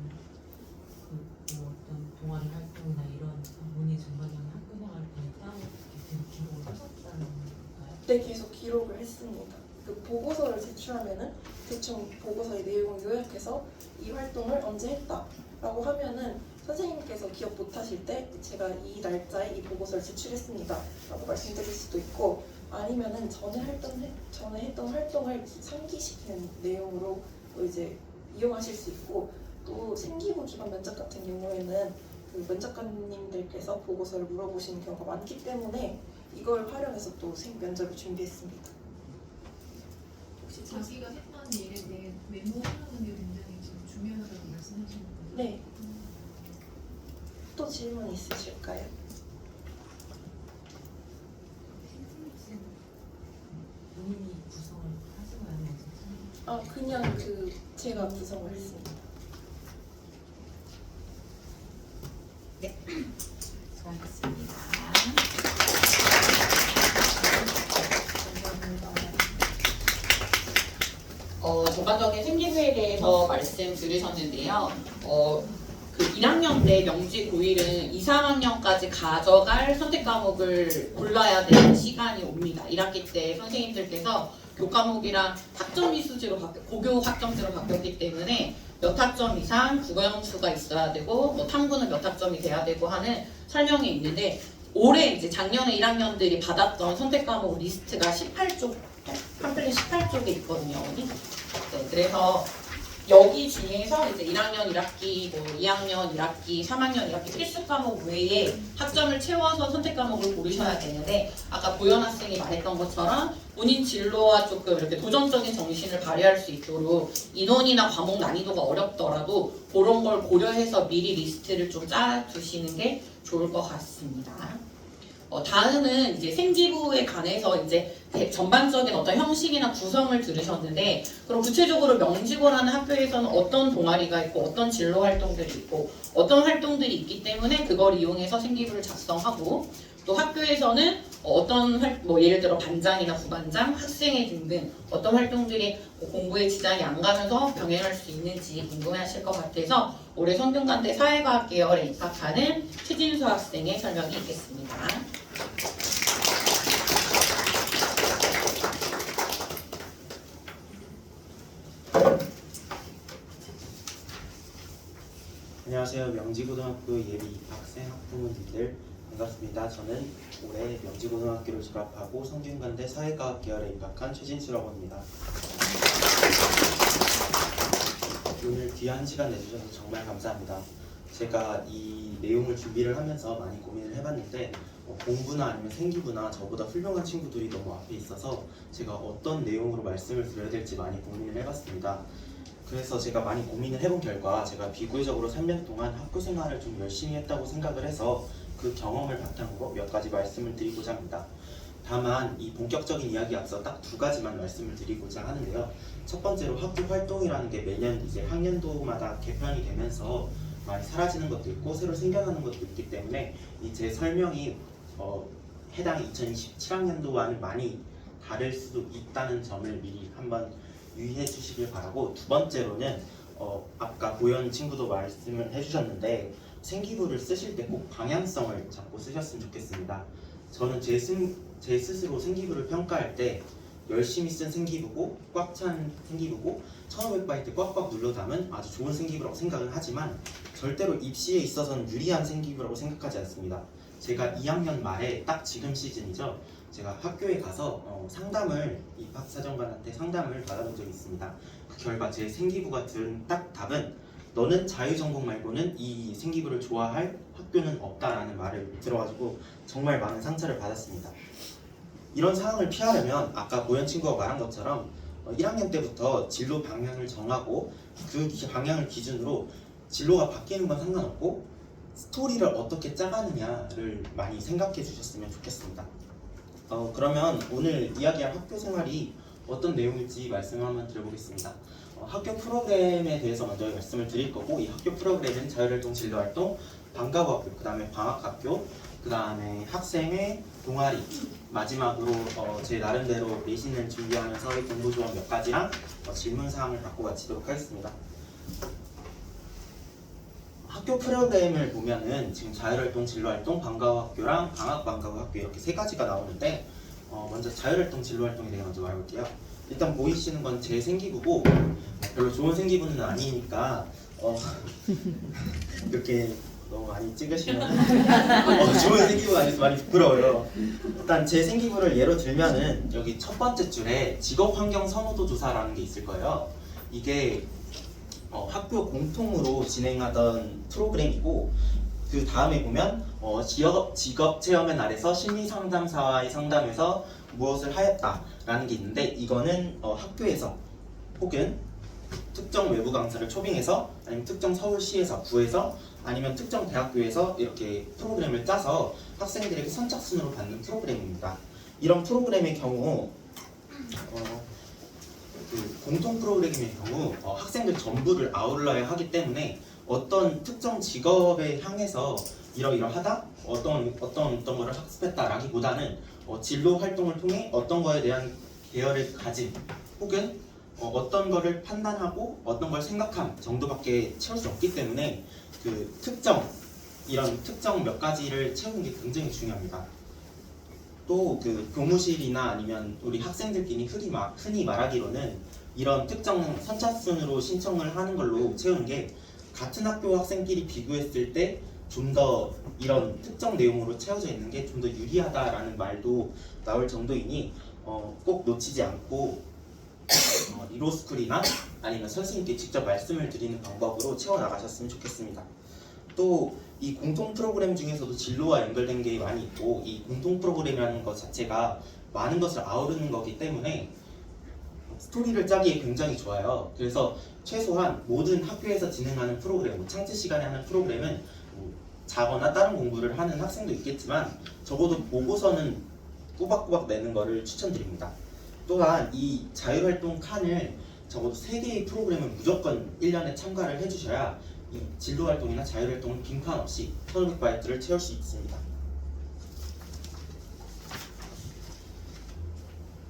뭐 어떤 동아리 활동이나 이런 본인 전반적인 학교 생활을 따로 이렇게 기록을 하셨다는 건가요? 네, 계속 기록을 했습니다. 그 보고서를 제출하면은 대충 보고서의 내용을 요약해서 이 활동을 언제 했다라고 하면은 선생님께서 기억 못하실 때 제가 이 날짜에 이 보고서를 제출했습니다라고 말씀드릴 수도 있고 아니면은 전에 했던 활동을 상기시키는 내용으로 또 이제 이용하실 수 있고 또 생기부 기반 면접 같은 경우에는 그 면접관님들께서 보고서를 물어보시는 경우가 많기 때문에 이걸 활용해서 또 면접을 준비했습니다. 혹시 자기가 했던 일에 대해 메모하는 게 굉장히 지금 중요하다고 말씀하시는 거죠? 네. 또 질문 있으실까요? 본인이 구성을 하신 거예요? 그냥 제가 구성을 했습니다. 수고하셨습니다. 전반적인 생기부에 대해서 말씀 들으셨는데요. 그 1학년 때 명지 고1은 2, 3학년까지 가져갈 선택 과목을 골라야 되는 시간이 옵니다. 1학기 때 선생님들께서 교과목이랑 학점이 수지로 고교 학점제로 바뀌었기 때문에 몇 학점 이상 국어 영수가 있어야 되고 뭐 탐구는 몇 학점이 돼야 되고 하는 설명이 있는데 올해 이제 작년에 1학년들이 받았던 선택 과목 리스트가 18쪽 팜플렛 18쪽에 있거든요. 어머니. 네, 그래서 여기 중에서 이제 1학년 1학기, 뭐 2학년 1학기, 3학년 1학기 필수 과목 외에 학점을 채워서 선택 과목을 고르셔야 되는데 아까 보현 학생이 말했던 것처럼 본인 진로와 조금 이렇게 도전적인 정신을 발휘할 수 있도록 인원이나 과목 난이도가 어렵더라도 그런 걸 고려해서 미리 리스트를 좀 짜두시는 게 좋을 것 같습니다. 다음은 이제 생기부에 관해서 이제 전반적인 어떤 형식이나 구성을 들으셨는데 그럼 구체적으로 명지고라는 학교에서는 어떤 동아리가 있고 어떤 진로 활동들이 있고 어떤 활동들이 있기 때문에 그걸 이용해서 생기부를 작성하고 또 학교에서는 어떤 뭐 예를 들어 반장이나 부반장, 학생회 등등 어떤 활동들이 공부에 지장이 안 가면서 병행할 수 있는지 궁금해하실 것 같아서 올해 성균관대 사회과학 계열에 입학하는 최진수 학생의 설명이 있겠습니다. 안녕하세요. 명지고등학교 예비 입학생 학부모님들 반갑습니다. 저는 올해 명지고등학교를 졸업하고 성균관대 사회과학 계열에 입학한 최진수라고 합니다. 오늘 귀한 시간 내주셔서 정말 감사합니다. 제가 이 내용을 준비를 하면서 많이 고민을 해봤는데 공부나 아니면 생기부나 저보다 훌륭한 친구들이 너무 앞에 있어서 제가 어떤 내용으로 말씀을 드려야 될지 많이 고민을 해봤습니다. 그래서 제가 많이 고민을 해본 결과 제가 비교적으로 3년 동안 학교 생활을 좀 열심히 했다고 생각을 해서 그 경험을 바탕으로 몇 가지 말씀을 드리고자 합니다. 다만 이 본격적인 이야기 앞서 딱 두 가지만 말씀을 드리고자 하는데요. 첫 번째로 학교 활동이라는 게 매년 이제 학년도마다 개편이 되면서 많이 사라지는 것도 있고 새로 생겨나는 것도 있기 때문에 이 제 설명이 해당 2027학년도와는 많이 다를 수도 있다는 점을 미리 한번 유의해 주시길 바라고, 두 번째로는 아까 보현 친구도 말씀을 해주셨는데 생기부를 쓰실 때 꼭 방향성을 잡고 쓰셨으면 좋겠습니다. 저는 제 스스로 생기부를 평가할 때 열심히 쓴 생기부고 꽉 찬 생기부고 1500바이트 꽉꽉 눌러 담은 아주 좋은 생기부라고 생각은 하지만 절대로 입시에 있어서는 유리한 생기부라고 생각하지 않습니다. 제가 2학년 말에 딱 지금 시즌이죠. 제가 학교에 가서 상담을 입학사정관한테 상담을 받아본 적이 있습니다. 그 결과 제 생기부가 든 딱 답은 너는 자유전공 말고는 이 생기부를 좋아할 학교는 없다라는 말을 들어가지고 정말 많은 상처를 받았습니다. 이런 상황을 피하려면 아까 보현 친구가 말한 것처럼 1학년 때부터 진로 방향을 정하고 그 방향을 기준으로 진로가 바뀌는 건 상관없고 스토리를 어떻게 짜가느냐를 많이 생각해 주셨으면 좋겠습니다. 그러면 오늘 이야기할 학교 생활이 어떤 내용일지 말씀을 한번 드려보겠습니다. 학교 프로그램에 대해서 먼저 말씀을 드릴 거고, 이 학교 프로그램은 자율활동, 진로활동, 방과후학교, 그 다음에 방학학교, 그 다음에 학생회, 동아리, 마지막으로 제 나름대로 내신을 준비하면서 공부 조언 몇 가지랑 질문사항을 갖고 마치도록 하겠습니다. 학교 프로그램을 보면은 지금 자율활동, 진로활동, 방과후학교랑 방학방과후학교 이렇게 세 가지가 나오는데 먼저 자율활동, 진로활동에 대해 먼저 말해볼게요. 일단 보이시는 건 제 생기부고 별로 좋은 생기부는 아니니까 이렇게 너무 많이 찍으시면 좋은 생기부가 아니어서 많이 부끄러워요. 일단 제 생기부를 예로 들면은 여기 첫 번째 줄에 직업환경 선호도 조사라는 게 있을 거예요. 이게 학교 공통으로 진행하던 프로그램이고, 그 다음에 보면 직업 체험의 날에서 심리 상담사와의 상담에서 무엇을 하였다라는 게 있는데, 이거는 학교에서 혹은 특정 외부 강사를 초빙해서 아니면 특정 서울시에서 구해서 아니면 특정 대학교에서 이렇게 프로그램을 짜서 학생들에게 선착순으로 받는 프로그램입니다. 이런 프로그램의 경우 그 공통 프로그램의 경우 학생들 전부를 아울러야 하기 때문에 어떤 특정 직업에 향해서 이러이러하다, 어떤 거를 학습했다라기보다는 진로 활동을 통해 어떤 거에 대한 계열을 가진 혹은 어떤 거를 판단하고 어떤 걸 생각함 정도밖에 채울 수 없기 때문에 그 이런 특정 몇 가지를 채우는 게 굉장히 중요합니다. 또 그 교무실이나 아니면 우리 학생들끼리 흔히 말하기로는 이런 특정 선착순으로 신청을 하는 걸로 채우는 게 같은 학교 학생끼리 비교했을 때 좀 더 이런 특정 내용으로 채워져 있는 게 좀 더 유리하다라는 말도 나올 정도이니 꼭 놓치지 않고 리로스쿨이나 아니면 선생님께 직접 말씀을 드리는 방법으로 채워나가셨으면 좋겠습니다. 또 이 공통 프로그램 중에서도 진로와 연결된 게 많이 있고 이 공통 프로그램이라는 것 자체가 많은 것을 아우르는 거기 때문에 스토리를 짜기에 굉장히 좋아요. 그래서 최소한 모든 학교에서 진행하는 프로그램, 창제 시간에 하는 프로그램은 자거나 다른 공부를 하는 학생도 있겠지만 적어도 보고서는 꼬박꼬박 내는 것을 추천드립니다. 또한 이 자율활동 칸을 적어도 3개의 프로그램을 무조건 1년에 참가를 해주셔야 이 진로활동이나 자율활동은 빈칸 없이 1500바이트를 채울 수 있습니다.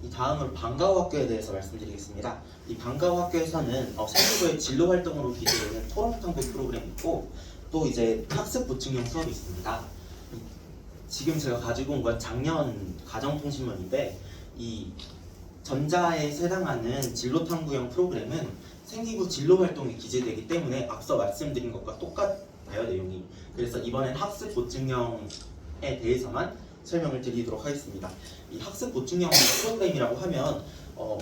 이 다음으로 방과후 학교에 대해서 말씀드리겠습니다. 이 방과후 학교에서는 생기부의 진로활동으로 기재되는 토론탐구 프로그램이 있고 또 이제 학습 보충형 수업이 있습니다. 지금 제가 가지고 온 건 작년 가정통신문인데 이 전자에 해당하는 진로탐구형 프로그램은 생기부 진로활동이 기재되기 때문에 앞서 말씀드린 것과 똑같아요, 내용이. 그래서 이번엔 학습 보충형에 대해서만 설명을 드리도록 하겠습니다. 이 학습 보충형 프로그램이라고 하면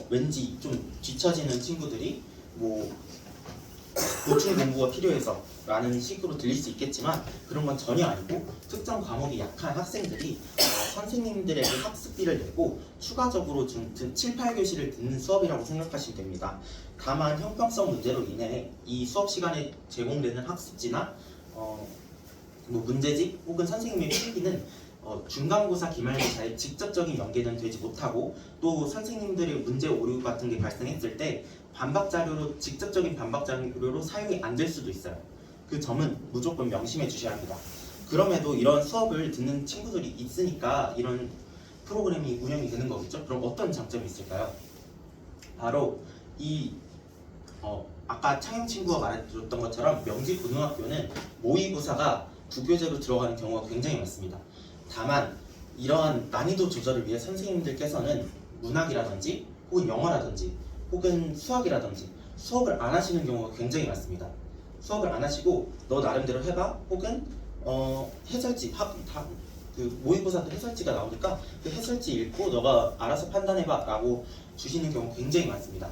왠지 좀 뒤처지는 친구들이 뭐 보충 공부가 필요해서 라는 식으로 들릴 수 있겠지만 그런 건 전혀 아니고 특정 과목이 약한 학생들이 선생님들에게 학습비를 내고 추가적으로 7, 8교시를 듣는 수업이라고 생각하시면 됩니다. 다만 형평성 문제로 인해 이 수업 시간에 제공되는 학습지나 뭐 문제집 혹은 선생님의 필기는 중간고사, 기말고사에 직접적인 연계는 되지 못하고 또 선생님들의 문제 오류 같은 게 발생했을 때 직접적인 반박 자료로 사용이 안 될 수도 있어요. 그 점은 무조건 명심해 주셔야 합니다. 그럼에도 이런 수업을 듣는 친구들이 있으니까 이런 프로그램이 운영이 되는 거겠죠? 그럼 어떤 장점이 있을까요? 바로 이 아까 창영 친구가 말해줬던 것처럼 명지고등학교는 모의고사가 부교재로 들어가는 경우가 굉장히 많습니다. 다만 이러한 난이도 조절을 위해 선생님들께서는 문학이라든지 혹은 영어라든지 혹은 수학이라든지 수업을 안 하시는 경우가 굉장히 많습니다. 수업을 안 하시고 너 나름대로 해봐 혹은 해설지 그 모의고사도 해설지가 나오니까 그 해설지 읽고 너가 알아서 판단해봐 라고 주시는 경우 굉장히 많습니다.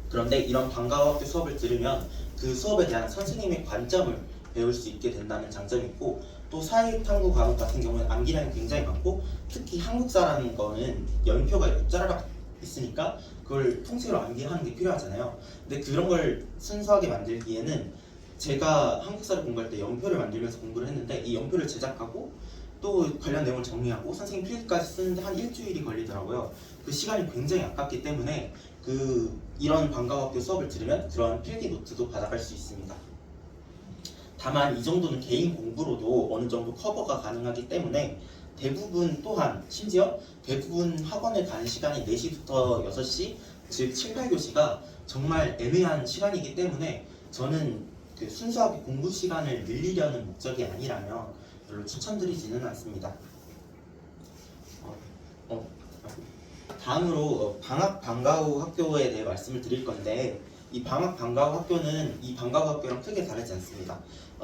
그런데 이런 방과후 학교 수업을 들으면 그 수업에 대한 선생님의 관점을 배울 수 있게 된다는 장점이 있고 또 사회탐구 과목 같은 경우는 암기량이 굉장히 많고 특히 한국사라는 거는 연표가 이렇게 짜라락 있으니까 그걸 통째로 암기하는 게 필요하잖아요. 근데 그런 걸 순수하게 만들기에는 제가 한국사를 공부할 때 연표를 만들면서 공부를 했는데 이 연표를 제작하고 또 관련 내용을 정리하고 선생님 필기까지 쓰는데 한 일주일이 걸리더라고요. 그 시간이 굉장히 아깝기 때문에 이런 방과후 학교 수업을 들으면 그런 필기 노트도 받아갈 수 있습니다. 다만 이 정도는 개인 공부로도 어느 정도 커버가 가능하기 때문에 심지어 대부분 학원에 가는 시간이 4시부터 6시, 즉 7, 8교시가 정말 애매한 시간이기 때문에 저는 순수하게 공부 시간을 늘리려는 목적이 아니라면 별로 추천드리지는 않습니다. 다음으로 방학 방과후 학교에 대해 말씀을 드릴 건데 이 방학 방과후 학교는 이 방과후 학교랑 크게 다르지 않습니다.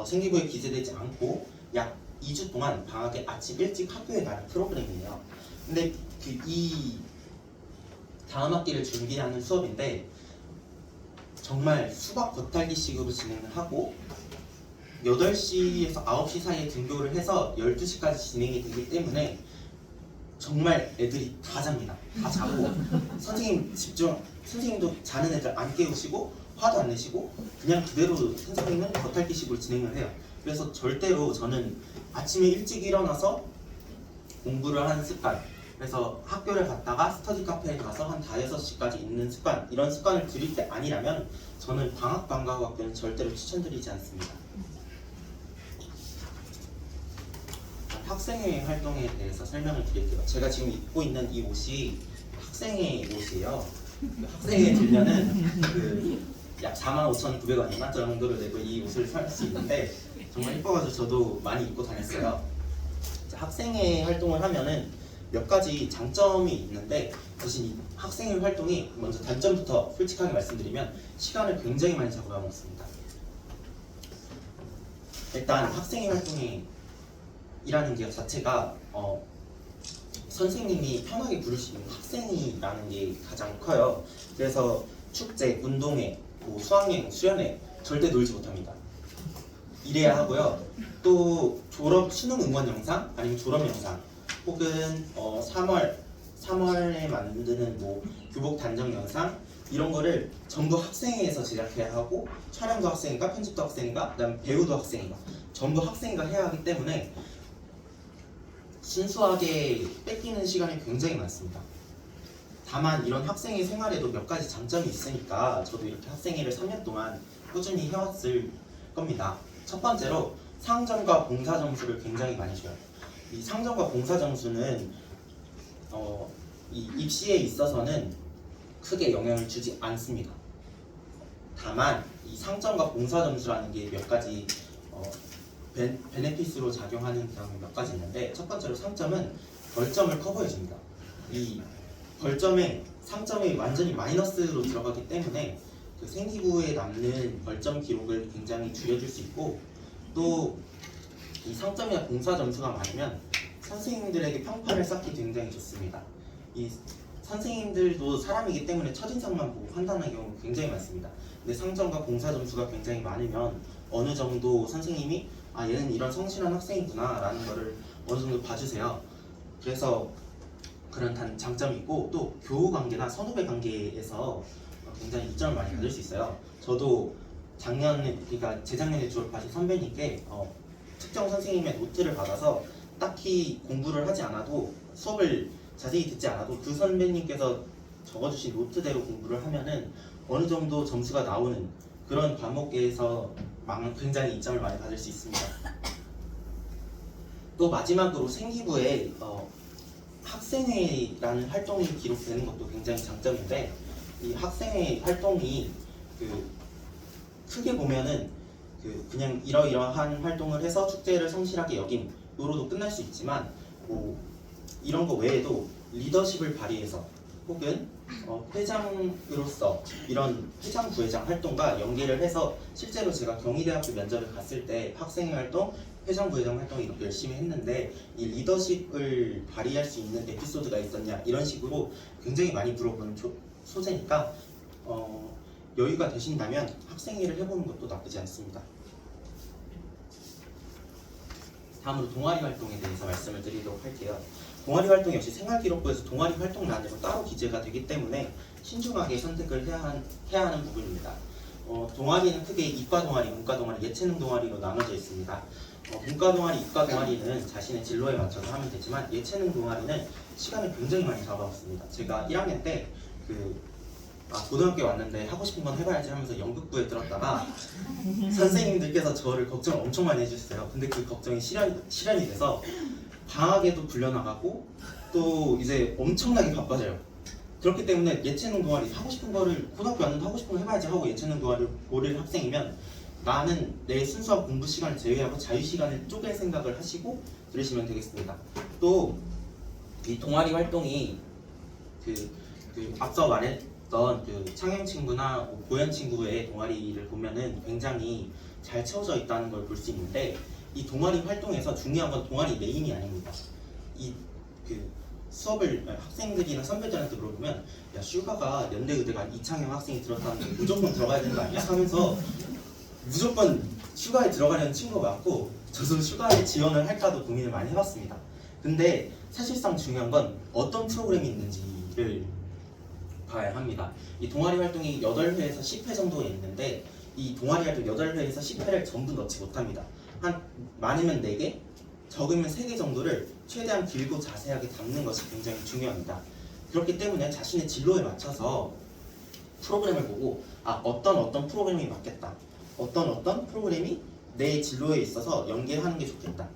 생기부에 기재되지 않고 약 2주 동안 방학에 아침 일찍 학교에 가는 프로그램이에요. 근데 이 다음 학기를 준비하는 수업인데 정말 수박 겉핥기식으로 진행을 하고 8시에서 9시 사이에 등교를 해서 12시까지 진행이 되기 때문에 정말 애들이 다 잡니다. 다 자고 선생님도 자는 애들 안 깨우시고 화도 안 내시고 그냥 그대로 선생님은 겉핥기식으로 진행을 해요. 그래서 절대로 저는 아침에 일찍 일어나서 공부를 하는 습관, 그래서 학교를 갔다가 스터디 카페에 가서 한 5-6시까지 있는 습관, 이런 습관을 들일 때 아니라면 저는 방학 방과후 학교는 절대로 추천드리지 않습니다. 학생회 활동에 대해서 설명을 드릴게요. 제가 지금 입고 있는 이 옷이 학생회 옷이에요. 학생에 들면은 약 45,900원인가 정도를 내고 이 옷을 살 수 있는데 정말 예뻐가지고 저도 많이 입고 다녔어요. 학생회 활동을 하면은 몇 가지 장점이 있는데 대신 이 학생회 활동이 먼저 단점부터 솔직하게 말씀드리면 시간을 굉장히 많이 잡아먹습니다. 일단 학생회 활동이라는 게 자체가 선생님이 편하게 부를 수 있는 학생이라는 게 가장 커요. 그래서 축제, 운동회, 뭐 수학여행, 수련회 절대 놀지 못합니다. 이래야 하고요. 또 졸업 수능 응원 영상 아니면 졸업 영상 혹은 3월에 만드는 뭐 교복 단장 영상 이런 거를 전부 학생회에서 제작해야 하고 촬영도 학생회가 편집도 학생회가 그다음 배우도 학생회가 전부 학생회가 해야 하기 때문에 순수하게 뺏기는 시간이 굉장히 많습니다. 다만 이런 학생회 생활에도 몇 가지 장점이 있으니까 저도 이렇게 학생회를 3년 동안 꾸준히 해왔을 겁니다. 첫 번째로 상점과 봉사 점수를 굉장히 많이 줘요. 이 상점과 봉사 점수는 이 입시에 있어서는 크게 영향을 주지 않습니다. 다만 이 상점과 봉사 점수라는 게 몇 가지 베네핏으로 작용하는 경우가 몇 가지 있는데 첫 번째로 상점은 벌점을 커버해줍니다. 이 벌점에 상점이 완전히 마이너스로 들어가기 때문에 그 생기부에 남는 벌점 기록을 굉장히 줄여줄 수 있고 또 이 상점이나 봉사 점수가 많으면 선생님들에게 평판을 쌓기 굉장히 좋습니다. 이 선생님들도 사람이기 때문에 첫인상만 보고 판단하는 경우가 굉장히 많습니다. 근데 상점과 봉사 점수가 굉장히 많으면 어느 정도 선생님이 아 얘는 이런 성실한 학생이구나 라는 거를 어느 정도 봐주세요. 그래서 그런 장점이 있고 또 교우 관계나 선후배 관계에서 굉장히 이점을 많이 받을 수 있어요. 저도 그러니까 재작년에 졸업하신 선배님께 특정 선생님의 노트를 받아서 딱히 공부를 하지 않아도 수업을 자세히 듣지 않아도 그 선배님께서 적어주신 노트대로 공부를 하면은 어느 정도 점수가 나오는 그런 과목에서 굉장히 이점을 많이 받을 수 있습니다. 또 마지막으로 생기부에 학생회라는 활동이 기록되는 것도 굉장히 장점인데 이 학생회 활동이 크게 보면은 그냥 이러이러한 활동을 해서 축제를 성실하게 여김으로도 끝날 수 있지만 뭐 이런 거 외에도 리더십을 발휘해서 혹은 회장으로서 이런 회장 부회장 활동과 연계를 해서 실제로 제가 경희대학교 면접을 갔을 때 학생회 활동, 회장 부회장 활동 이렇게 열심히 했는데 이 리더십을 발휘할 수 있는 에피소드가 있었냐 이런 식으로 굉장히 많이 물어보는 소재니까 여유가 되신다면 학생회를 해보는 것도 나쁘지 않습니다. 다음으로 동아리 활동에 대해서 말씀을 드리도록 할게요. 동아리 활동 역시 생활기록부에서 동아리 활동란으로 따로 기재가 되기 때문에 신중하게 선택을 해야 하는 부분입니다. 동아리는 크게 이과 동아리, 문과 동아리, 예체능 동아리로 나눠져 있습니다. 문과 동아리, 이과 동아리는 자신의 진로에 맞춰서 하면 되지만 예체능 동아리는 시간을 굉장히 많이 잡아먹습니다. 제가 1학년 때 고등학교에 왔는데 하고 싶은 건 해봐야지 하면서 연극부에 들었다가 선생님들께서 저를 걱정을 엄청 많이 해주셨어요. 근데 그 걱정이 실현이 돼서 방학에도 불려나가고 또 이제 엄청나게 바빠져요. 그렇기 때문에 예체능 동아리 하고 싶은 거를 고등학교 왔는데 하고 싶은 거 해봐야지 하고 예체능 동아리를 고를 학생이면 나는 내 순수한 공부 시간을 제외하고 자유 시간을 쪼갤 생각을 하시고 들으시면 되겠습니다. 또 이 동아리 활동이 앞서 말했던 창영 친구나 고현 친구의 동아리를 보면은 굉장히 잘 채워져 있다는 걸 볼 수 있는데 이 동아리 활동에서 중요한 건 동아리 메인이 아닙니다. 수업을 학생들이나 선배들한테 물어보면 야 슈가가 연대의대가 이창영 학생이 들었다는데 무조건 들어가야 되는 거 아니야? 하면서 무조건 슈가에 들어가려는 친구가 많고 저도 슈가에 지원을 할까도 고민을 많이 해봤습니다. 근데 사실상 중요한 건 어떤 프로그램이 있는지를 봐야 합니다. 이 동아리 활동이 8회에서 10회 정도 있는데 이 동아리 활동 8회에서 10회를 전부 넣지 못합니다. 많으면 4개, 적으면 3개 정도를 최대한 길고 자세하게 담는 것이 굉장히 중요합니다. 그렇기 때문에 자신의 진로에 맞춰서 프로그램을 보고 어떤 프로그램이 맞겠다. 어떤 프로그램이 내 진로에 있어서 연계하는 게 좋겠다.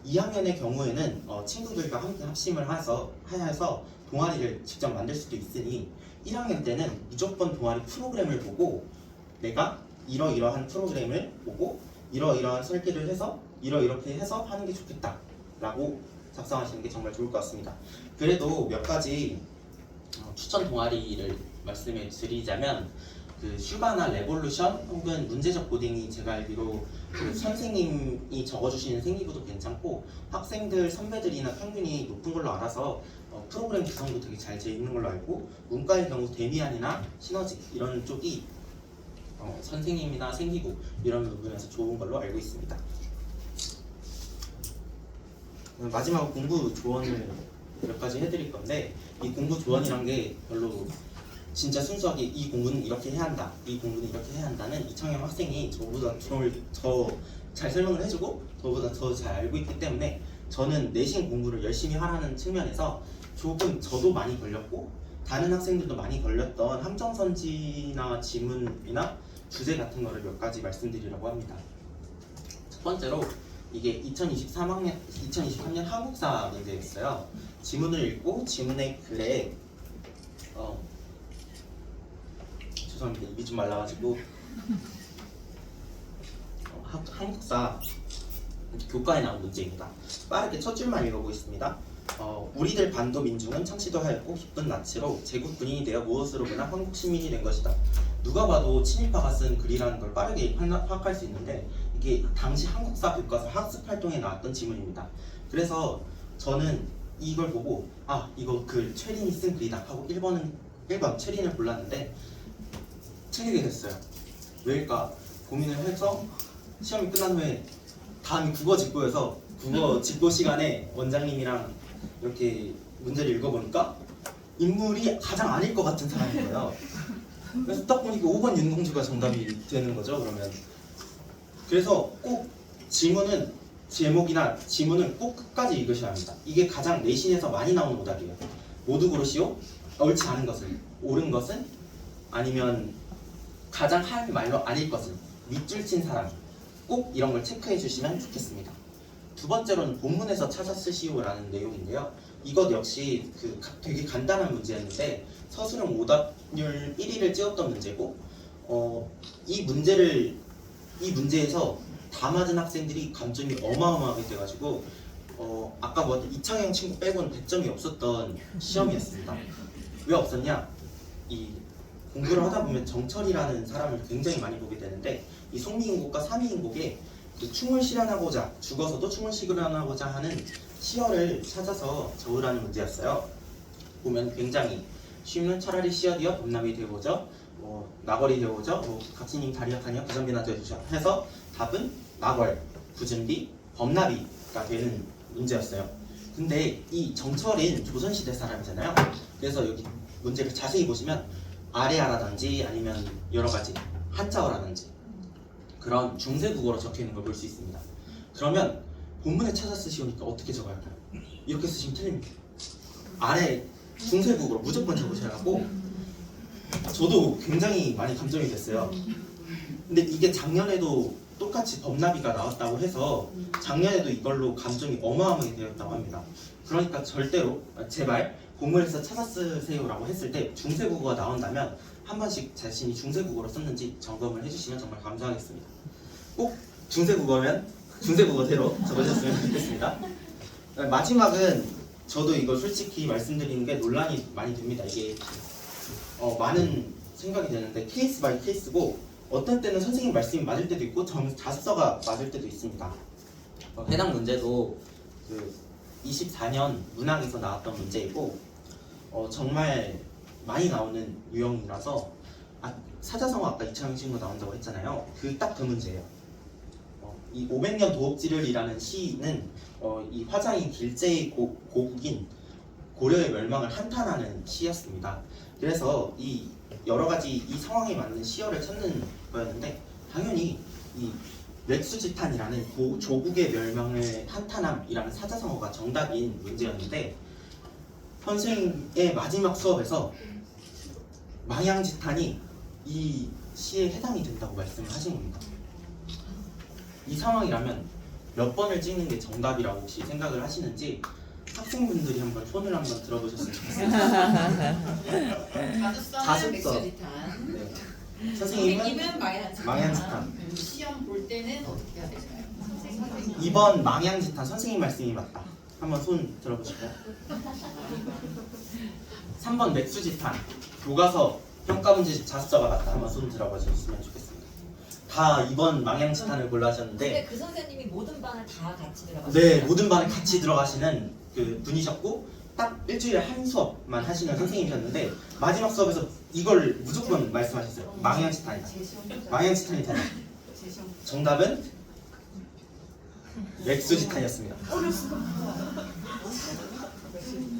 2학년의 경우에는 친구들과 함께 합심을 해서 동아리를 직접 만들 수도 있으니 1학년 때는 무조건 동아리 프로그램을 보고 내가 이러이러한 프로그램을 보고 이러이러한 설계를 해서 이렇게 해서 하는 게 좋겠다 라고 작성하시는 게 정말 좋을 것 같습니다. 그래도 몇 가지 추천 동아리를 말씀해 드리자면 그 슈바나 레볼루션 혹은 문제적 코딩이 제가 알기로 그 선생님이 적어주시는 생기부도 괜찮고 학생들 선배들이나 평균이 높은 걸로 알아서 프로그램 구성도 되게 잘 돼 있는 걸로 알고 문과의 경우 데미안이나 시너지 이런 쪽이 선생님이나 생기부 이런 부분에서 좋은 걸로 알고 있습니다. 마지막으로 공부 조언을 몇 가지 해드릴 건데 이 공부 조언이란 게 별로 진짜 순수하게 이 공부는 이렇게 해야 한다, 이 공부는 이렇게 해야 한다는 이창현 학생이 저보다 더 잘 설명을 해주고 저보다 더 잘 알고 있기 때문에 저는 내신 공부를 열심히 하라는 측면에서 조금 저도 많이 걸렸고 다른 학생들도 많이 걸렸던 함정선지나 지문이나 주제 같은 거를 몇 가지 말씀드리려고 합니다. 첫 번째로 이게 2023학년 한국사 문제였어요. 지문을 읽고 지문의 글에 죄송합니다. 입이 좀 말라가지고 한국사 교과에 나온 문제입니다. 빠르게 첫 줄만 읽어보겠습니다. 우리들 반도 민중은 창시도 하였고 기쁜 낯으로 제국 군인이 되어 무엇으로 보나 한국 시민이 된 것이다. 누가 봐도 친일파가 쓴 글이라는 걸 빠르게 파악할 수 있는데 이게 당시 한국사 교과서 학습 활동에 나왔던 지문입니다. 그래서 저는 이걸 보고 이거 글 최린이 쓴 글이다 하고 1번 최린을 골랐는데 틀리게 됐어요. 왜일까 고민을 해서 시험이 끝난 후에 다음이 국어 직보여서 국어 직보 시간에 원장님이랑 이렇게 문제를 읽어보니까 인물이 가장 아닐 것 같은 사람인 거예요. 그래서 딱 보니까 5번 윤공주가 정답이 되는 거죠. 그래서 꼭 지문은 제목이나 지문은 꼭 끝까지 읽으셔야 합니다. 이게 가장 내신에서 많이 나오는 오답이에요. 모두 고르시오. 옳지 않은 것을, 옳은 것은, 아니면 가장 할 말로 아닐 것을, 밑줄 친 사람, 꼭 이런 걸 체크해 주시면 좋겠습니다. 두 번째로는 본문에서 찾아 쓰시오라는 내용인데요. 이것 역시 되게 간단한 문제였는데 서술형 오답률 1위를 찍었던 문제고 이 문제에서 다 맞은 학생들이 감점이 어마어마하게 돼가지고 아까 보았던 이창영 친구 빼고는 100점이 없었던 시험이었습니다. 왜 없었냐? 이 공부를 하다 보면 정철이라는 사람을 굉장히 많이 보게 되는데 이 송미인곡과 삼이인곡에 춤을 실현하고자 죽어서도 춤을 실현하고자 하는 시어를 찾아서 적으라는 문제였어요. 보면 굉장히 쉬면 차라리 시어디어 범람이 되어보죠, 나걸이 되어보죠, 각시님 다리약하니요 부전비나 되어주죠 해서 답은 나걸, 부준비, 범나비가 되는 문제였어요. 근데 이 정철은 조선시대 사람이잖아요. 그래서 여기 문제를 자세히 보시면 아래아라든지 아니면 여러가지 한자어라든지 그런 중세국어로 적혀있는 걸 볼 수 있습니다. 그러면 본문에 찾아 쓰시오니까 어떻게 적어야 할까요? 이렇게 쓰시면 틀립니다. 아래 중세국어로 무조건 적으셔야 하고 저도 굉장히 많이 감점이 됐어요. 근데 이게 작년에도 똑같이 범나비가 나왔다고 해서 작년에도 이걸로 감점이 어마어마하게 되었다고 합니다. 그러니까 절대로 제발 본문에서 찾아 쓰세요라고 했을 때 중세국어가 나온다면 한 번씩 자신이 중세국어로 썼는지 점검을 해주시면 정말 감사하겠습니다. 꼭 중세국어면 중세국어대로 적어주셨으면 좋겠습니다. 마지막은 저도 이거 솔직히 말씀드리는 게 논란이 많이 됩니다. 이게 많은 생각이 되는데 케이스 바이 케이스고 어떤 때는 선생님 말씀이 맞을 때도 있고 자습서가 맞을 때도 있습니다. 해당 문제도 24년 문학에서 나왔던 문제이고 정말 많이 나오는 유형이라서 사자성어 아까 이창영 친구 나온다고 했잖아요. 딱 그 문제예요. 이 500년 도읍지를이라는 시는 이 화장인 길제의 고국인 고려의 멸망을 한탄하는 시였습니다. 그래서 이 여러 가지 이 상황에 맞는 시어를 찾는 거였는데 당연히 이 렉수지탄이라는 조국의 멸망을 한탄함이라는 사자성어가 정답인 문제였는데 선생님의 마지막 수업에서 망향지탄이 이 시에 해당이 된다고 말씀을 하신 겁니다. 이 상황이라면 몇 번을 찍는 게 정답이라고 혹시 생각을 하시는지 학생분들이 한번 손을 한번 들어보셨으면 좋겠어요. 자습성은 자습성. 맥주지탄. 네. 선생님은 선생님은 망향지탄. 망향지탄. 시험 볼 때는 어떻게 해야 될까요? 2번 망향지탄 선생님 말씀이 맞다. 한번 손 들어보실까요? 3번 맥수지탄 교과서 평가 문제집 자습서가 맞다. 한번 손 들어보셨으면 좋겠습니다. 다 2번 망향지탄을 골라주셨는데 근데 그 선생님이 모든 반을 다 같이 들어가셨어요. 네, 모든 반에 같이 들어가시는 그 분이셨고 딱 일주일에 한 수업만 하시는 선생님이셨는데 마지막 수업에서 이걸 무조건 말씀하셨어요. 망향지탄이다. 망향지탄이다. 정답은 맥수지탄이었습니다.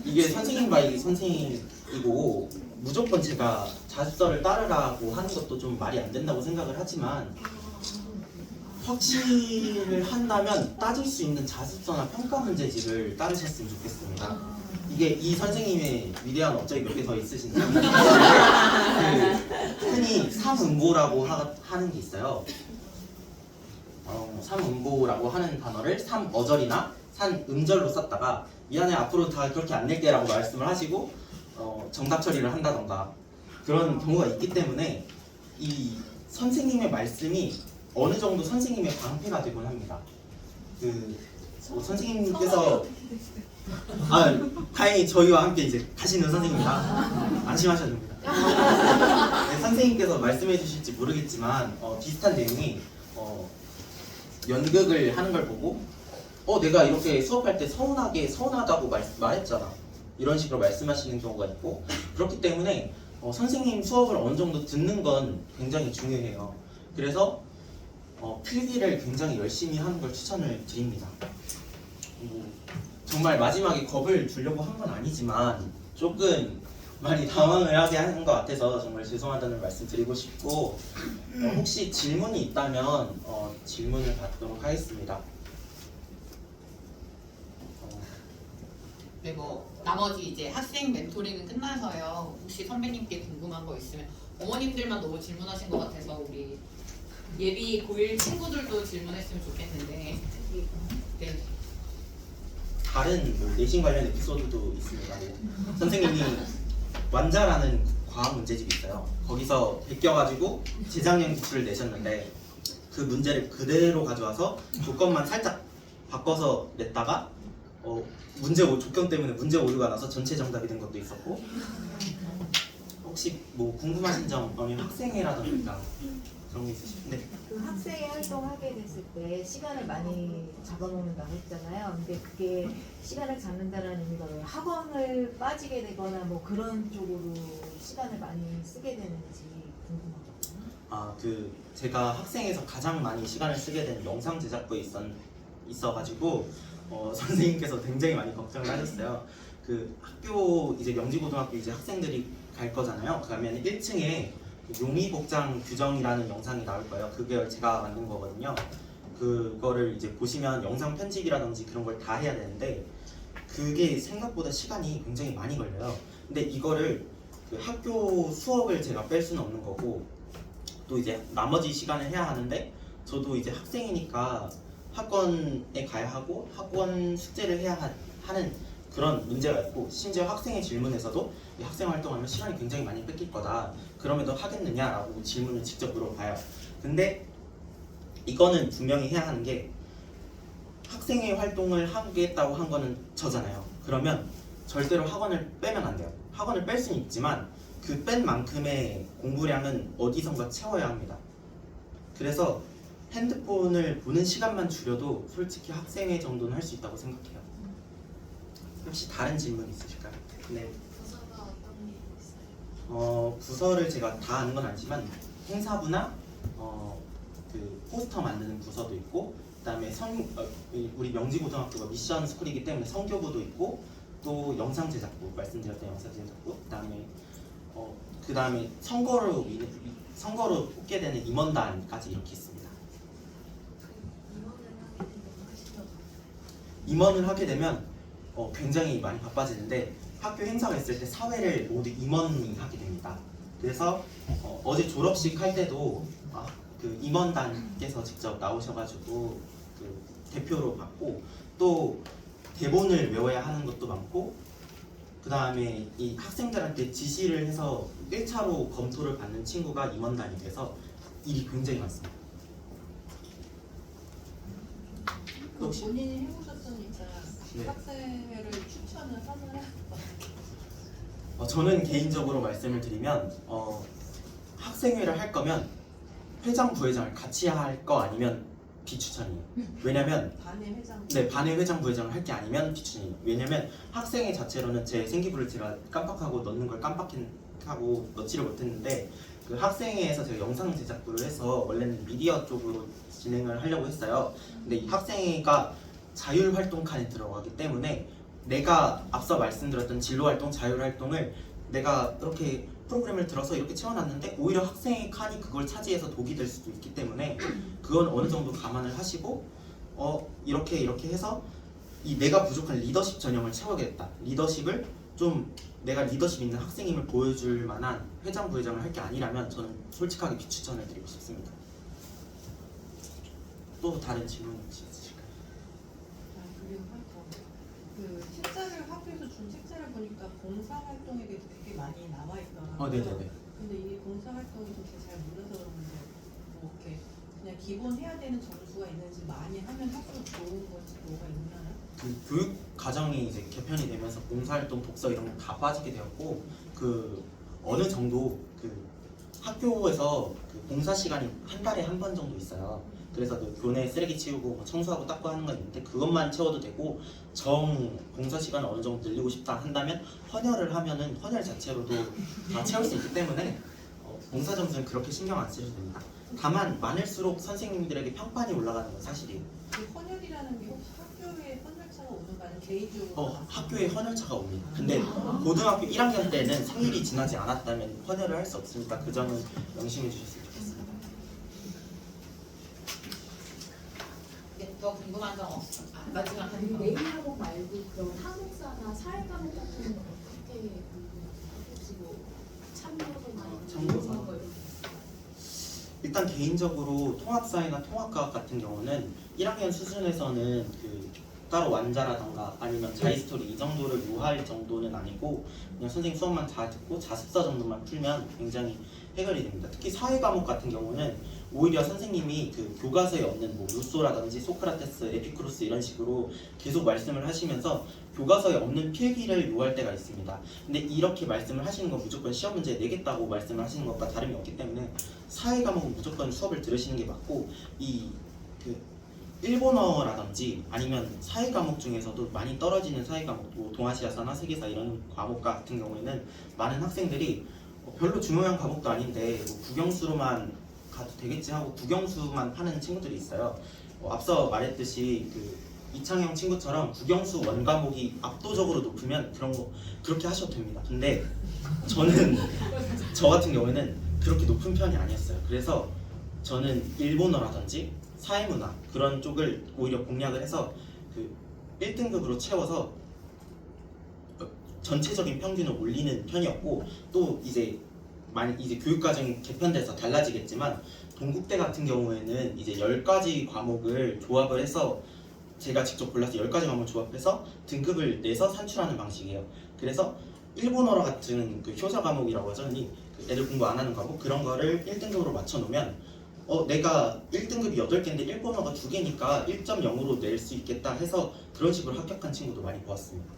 이게 선생님 바이 선생님이고 무조건 제가 자습서를 따르라고 하는 것도 좀 말이 안 된다고 생각을 하지만 확실을 한다면 따질 수 있는 자습서나 평가 문제집을 따르셨으면 좋겠습니다. 이게 이 선생님의 위대한 업적이 몇 개 더 있으신지 그 흔히 삼음보라고 하는 게 있어요. 삼음보라고 하는 단어를 삼어절이나 삼음절로 썼다가 미안해 앞으로 다 그렇게 안 낼게 라고 말씀을 하시고 정답 처리를 한다던가 그런 경우가 있기 때문에 이 선생님의 말씀이 어느 정도 선생님의 방패가 되곤 합니다. 선생님께서 다행히 저희와 함께 이제 가시는 선생님이라 안심하셔도 됩니다. 네, 선생님께서 말씀해 주실지 모르겠지만 비슷한 내용이 연극을 하는 걸 보고 내가 이렇게 수업할 때 서운하다고 말했잖아 이런 식으로 말씀하시는 경우가 있고 그렇기 때문에 선생님 수업을 어느 정도 듣는 건 굉장히 중요해요. 그래서 필기를 굉장히 열심히 하는 걸 추천을 드립니다. 정말 마지막에 겁을 주려고 한 건 아니지만 조금 많이 당황을 하게 하는 것 같아서 정말 죄송하다는 말씀 드리고 싶고 혹시 질문이 있다면 질문을 받도록 하겠습니다. 네, 나머지 이제 학생 멘토링은 끝나서요. 혹시 선배님께 궁금한 거 있으면 어머님들만 너무 질문하신 것 같아서 우리 예비 고1 친구들도 질문했으면 좋겠는데. 네. 다른 내신 관련 에피소드도 있습니다. 선생님이 완자라는 과학 문제집이 있어요. 거기서 베껴가지고 재작년 기출을 내셨는데 그 문제를 그대로 가져와서 조건만 살짝 바꿔서 냈다가 조건 때문에 문제 오류가 나서 전체 정답이 된 것도 있었고 혹시 궁금하신 점 아니면 학생회라든가 그런 게 있으신데 그 학생회 활동하게 됐을 때 시간을 많이 잡아먹는다고 했잖아요. 근데 그게 시간을 잡는다는 의미가 왜 학원을 빠지게 되거나 그런 쪽으로 시간을 많이 쓰게 되는지 궁금하거든요. 제가 학생에서 가장 많이 시간을 쓰게 된 영상 제작부에 있어가지고 선생님께서 굉장히 많이 걱정을 하셨어요. 학교 이제 명지고등학교 이제 학생들이 갈 거잖아요. 그러면 1층에 용의복장 규정이라는 영상이 나올 거예요. 그게 제가 만든 거거든요. 그거를 이제 보시면 영상 편집이라든지 그런 걸 다 해야 되는데 그게 생각보다 시간이 굉장히 많이 걸려요. 근데 이거를 학교 수업을 제가 뺄 수는 없는 거고 또 이제 나머지 시간을 해야 하는데 저도 이제 학생이니까 학원에 가야 하고 학원 숙제를 해야 하는 그런 문제가 있고 심지어 학생의 질문에서도 이 학생 활동하면 시간이 굉장히 많이 뺏길 거다. 그럼에도 하겠느냐라고 질문을 직접 물어봐요. 근데 이거는 분명히 해야 하는 게 학생회 활동을 하겠다고 한 거는 저잖아요. 그러면 절대로 학원을 빼면 안 돼요. 학원을 뺄 수는 있지만 그 뺀 만큼의 공부량은 어디선가 채워야 합니다. 그래서 핸드폰을 보는 시간만 줄여도 솔직히 학생회 정도는 할 수 있다고 생각해요. 혹시 다른 질문 있으실까요? 네. 부서가 어떤 게 있어요? 부서를 제가 다 아는 건 아니지만 행사부나 포스터 만드는 부서도 있고 그다음에 우리 명지고등학교가 미션 스쿨이기 때문에 성교부도 있고 또 영상 제작부 말씀드렸던 영상 제작부 그다음에 선거로 뽑게 되는 임원단까지 이렇게 있습니다. 임원을 하게 되면 굉장히 많이 바빠지는데 학교 행사가 있을 때 사회를 모두 임원이 하게 됩니다. 그래서 어제 졸업식 할 때도 그 임원단께서 직접 나오셔가지고 그 대표로 받고 또 대본을 외워야 하는 것도 많고 그 다음에 이 학생들한테 지시를 해서 1차로 검토를 받는 친구가 임원단이 돼서 일이 굉장히 많습니다. 그 본인이 해보셨으니까 네. 학생회를 추천을 하나요? 저는 개인적으로 말씀을 드리면 학생회를 할 거면 회장, 부회장을 같이 할 거 아니면 비추천이에요. 왜냐면 반의 회장. 네, 반의 회장, 부회장을 할 게 아니면 비추천이에요. 왜냐면 학생회 자체로는 제 생기부를 제가 깜빡하고 넣는 걸 깜빡하고 넣지를 못했는데 그 학생회에서 제가 영상 제작부를 해서 원래는 미디어 쪽으로 진행을 하려고 했어요. 근데 이 학생회가 자율활동 칸에 들어가기 때문에 내가 앞서 말씀드렸던 진로활동, 자율활동을 내가 이렇게 프로그램을 들어서 이렇게 채워놨는데 오히려 학생의 칸이 그걸 차지해서 독이 될 수도 있기 때문에 그건 어느 정도 감안을 하시고 이렇게 해서 이 내가 부족한 리더십 전형을 채워야겠다. 리더십을 좀 내가 리더십 있는 학생임을 보여줄 만한 회장, 부회장을 할 게 아니라면 저는 솔직하게 비추천을 드리고 싶습니다. 또 다른 질문 혹시 있으실까요? 그리고 그 책자를 학교에서 준 책자를 보니까 봉사활동에 대해서 되게 많이 나와 있더라고요. 네네네. 근데 이 봉사활동이 좀 잘 몰라서 그런데 뭐 이렇게 그냥 기본 해야 되는 점수가 있는지 많이 하면 학교 좋은 건지 뭐가 있나요? 그 교육 과정이 이제 개편이 되면서 봉사활동, 독서 이런 거 다 빠지게 되었고 그 어느 정도 그 학교에서 그 봉사 시간이 한 달에 한 번 정도 있어요. 그래서 그 교내 쓰레기 치우고 뭐 청소하고 닦고 하는 건 있는데 그것만 채워도 되고 정 봉사 시간을 어느 정도 늘리고 싶다 한다면 헌혈을 하면은 헌혈 자체로도 다 채울 수 있기 때문에 봉사 점수는 그렇게 신경 안 쓰셔도 됩니다. 다만 많을수록 선생님들에게 평판이 올라가는 건 사실이에요. 그 헌혈이라는 게 혹시 학교에 헌혈차가 오는 거 아니면 개인적으로? 학교에 헌혈차가 옵니다. 근데 고등학교 1학년 때는 생일이 지나지 않았다면 헌혈을 할 수 없으니까 그 점은 명심해 주셨으면 좋겠습니다. 네, 더 궁금한 점 없어. 마지막 한 번. 내일 학원 말고 그런 한국사나 사회 과목 같은 거 어떻게 보시고 참고서나 참고서. 이런 거 이렇게 있어요? 일단 개인적으로 통합사회나 통합과학 같은 경우는 1학년 수준에서는 그 따로 완자라던가 아니면 자이스토리 이 정도를 요할 정도는 아니고 그냥 선생님 수업만 다 듣고 자습서 정도만 풀면 굉장히 해결이 됩니다. 특히 사회 과목 같은 경우는 오히려 선생님이 그 교과서에 없는 뭐 루소라든지 소크라테스, 에피쿠로스 이런 식으로 계속 말씀을 하시면서 교과서에 없는 필기를 요할 때가 있습니다. 근데 이렇게 말씀을 하시는 건 무조건 시험 문제에 내겠다고 말씀을 하시는 것과 다름이 없기 때문에 사회 과목은 무조건 수업을 들으시는 게 맞고 이 그 일본어라든지 아니면 사회 과목 중에서도 많이 떨어지는 사회 과목, 뭐 동아시아사나 세계사 이런 과목 같은 경우에는 많은 학생들이 별로 중요한 과목도 아닌데 뭐 국영수로만 가도 되겠지 하고 국영수만 하는 친구들이 있어요. 앞서 말했듯이 그 이창영 친구처럼 국영수 원과목이 압도적으로 높으면 그런 거 그렇게 하셔도 됩니다. 근데 저 같은 경우에는 그렇게 높은 편이 아니었어요. 그래서 저는 일본어라든지 사회문화 그런 쪽을 오히려 공략을 해서 그 1등급으로 채워서 전체적인 평균을 올리는 편이었고 또 이제 교육과정이 개편돼서 달라지겠지만 동국대 같은 경우에는 이제 10가지 과목을 조합을 해서 제가 직접 골라서 10가지 과목을 조합해서 등급을 내서 산출하는 방식이에요. 그래서 일본어로 같은 그 효자 과목이라고 하죠. 애들 공부 안 하는 과목 그런 거를 1등급으로 맞춰놓으면 내가 1등급이 8개인데 일본어가 2개니까 1.0으로 낼 수 있겠다 해서 그런 식으로 합격한 친구도 많이 보았습니다.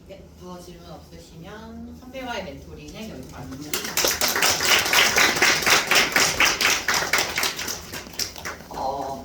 네, 더 질문 없으시면 선배와의 멘토링은 여기서 마무리합니다.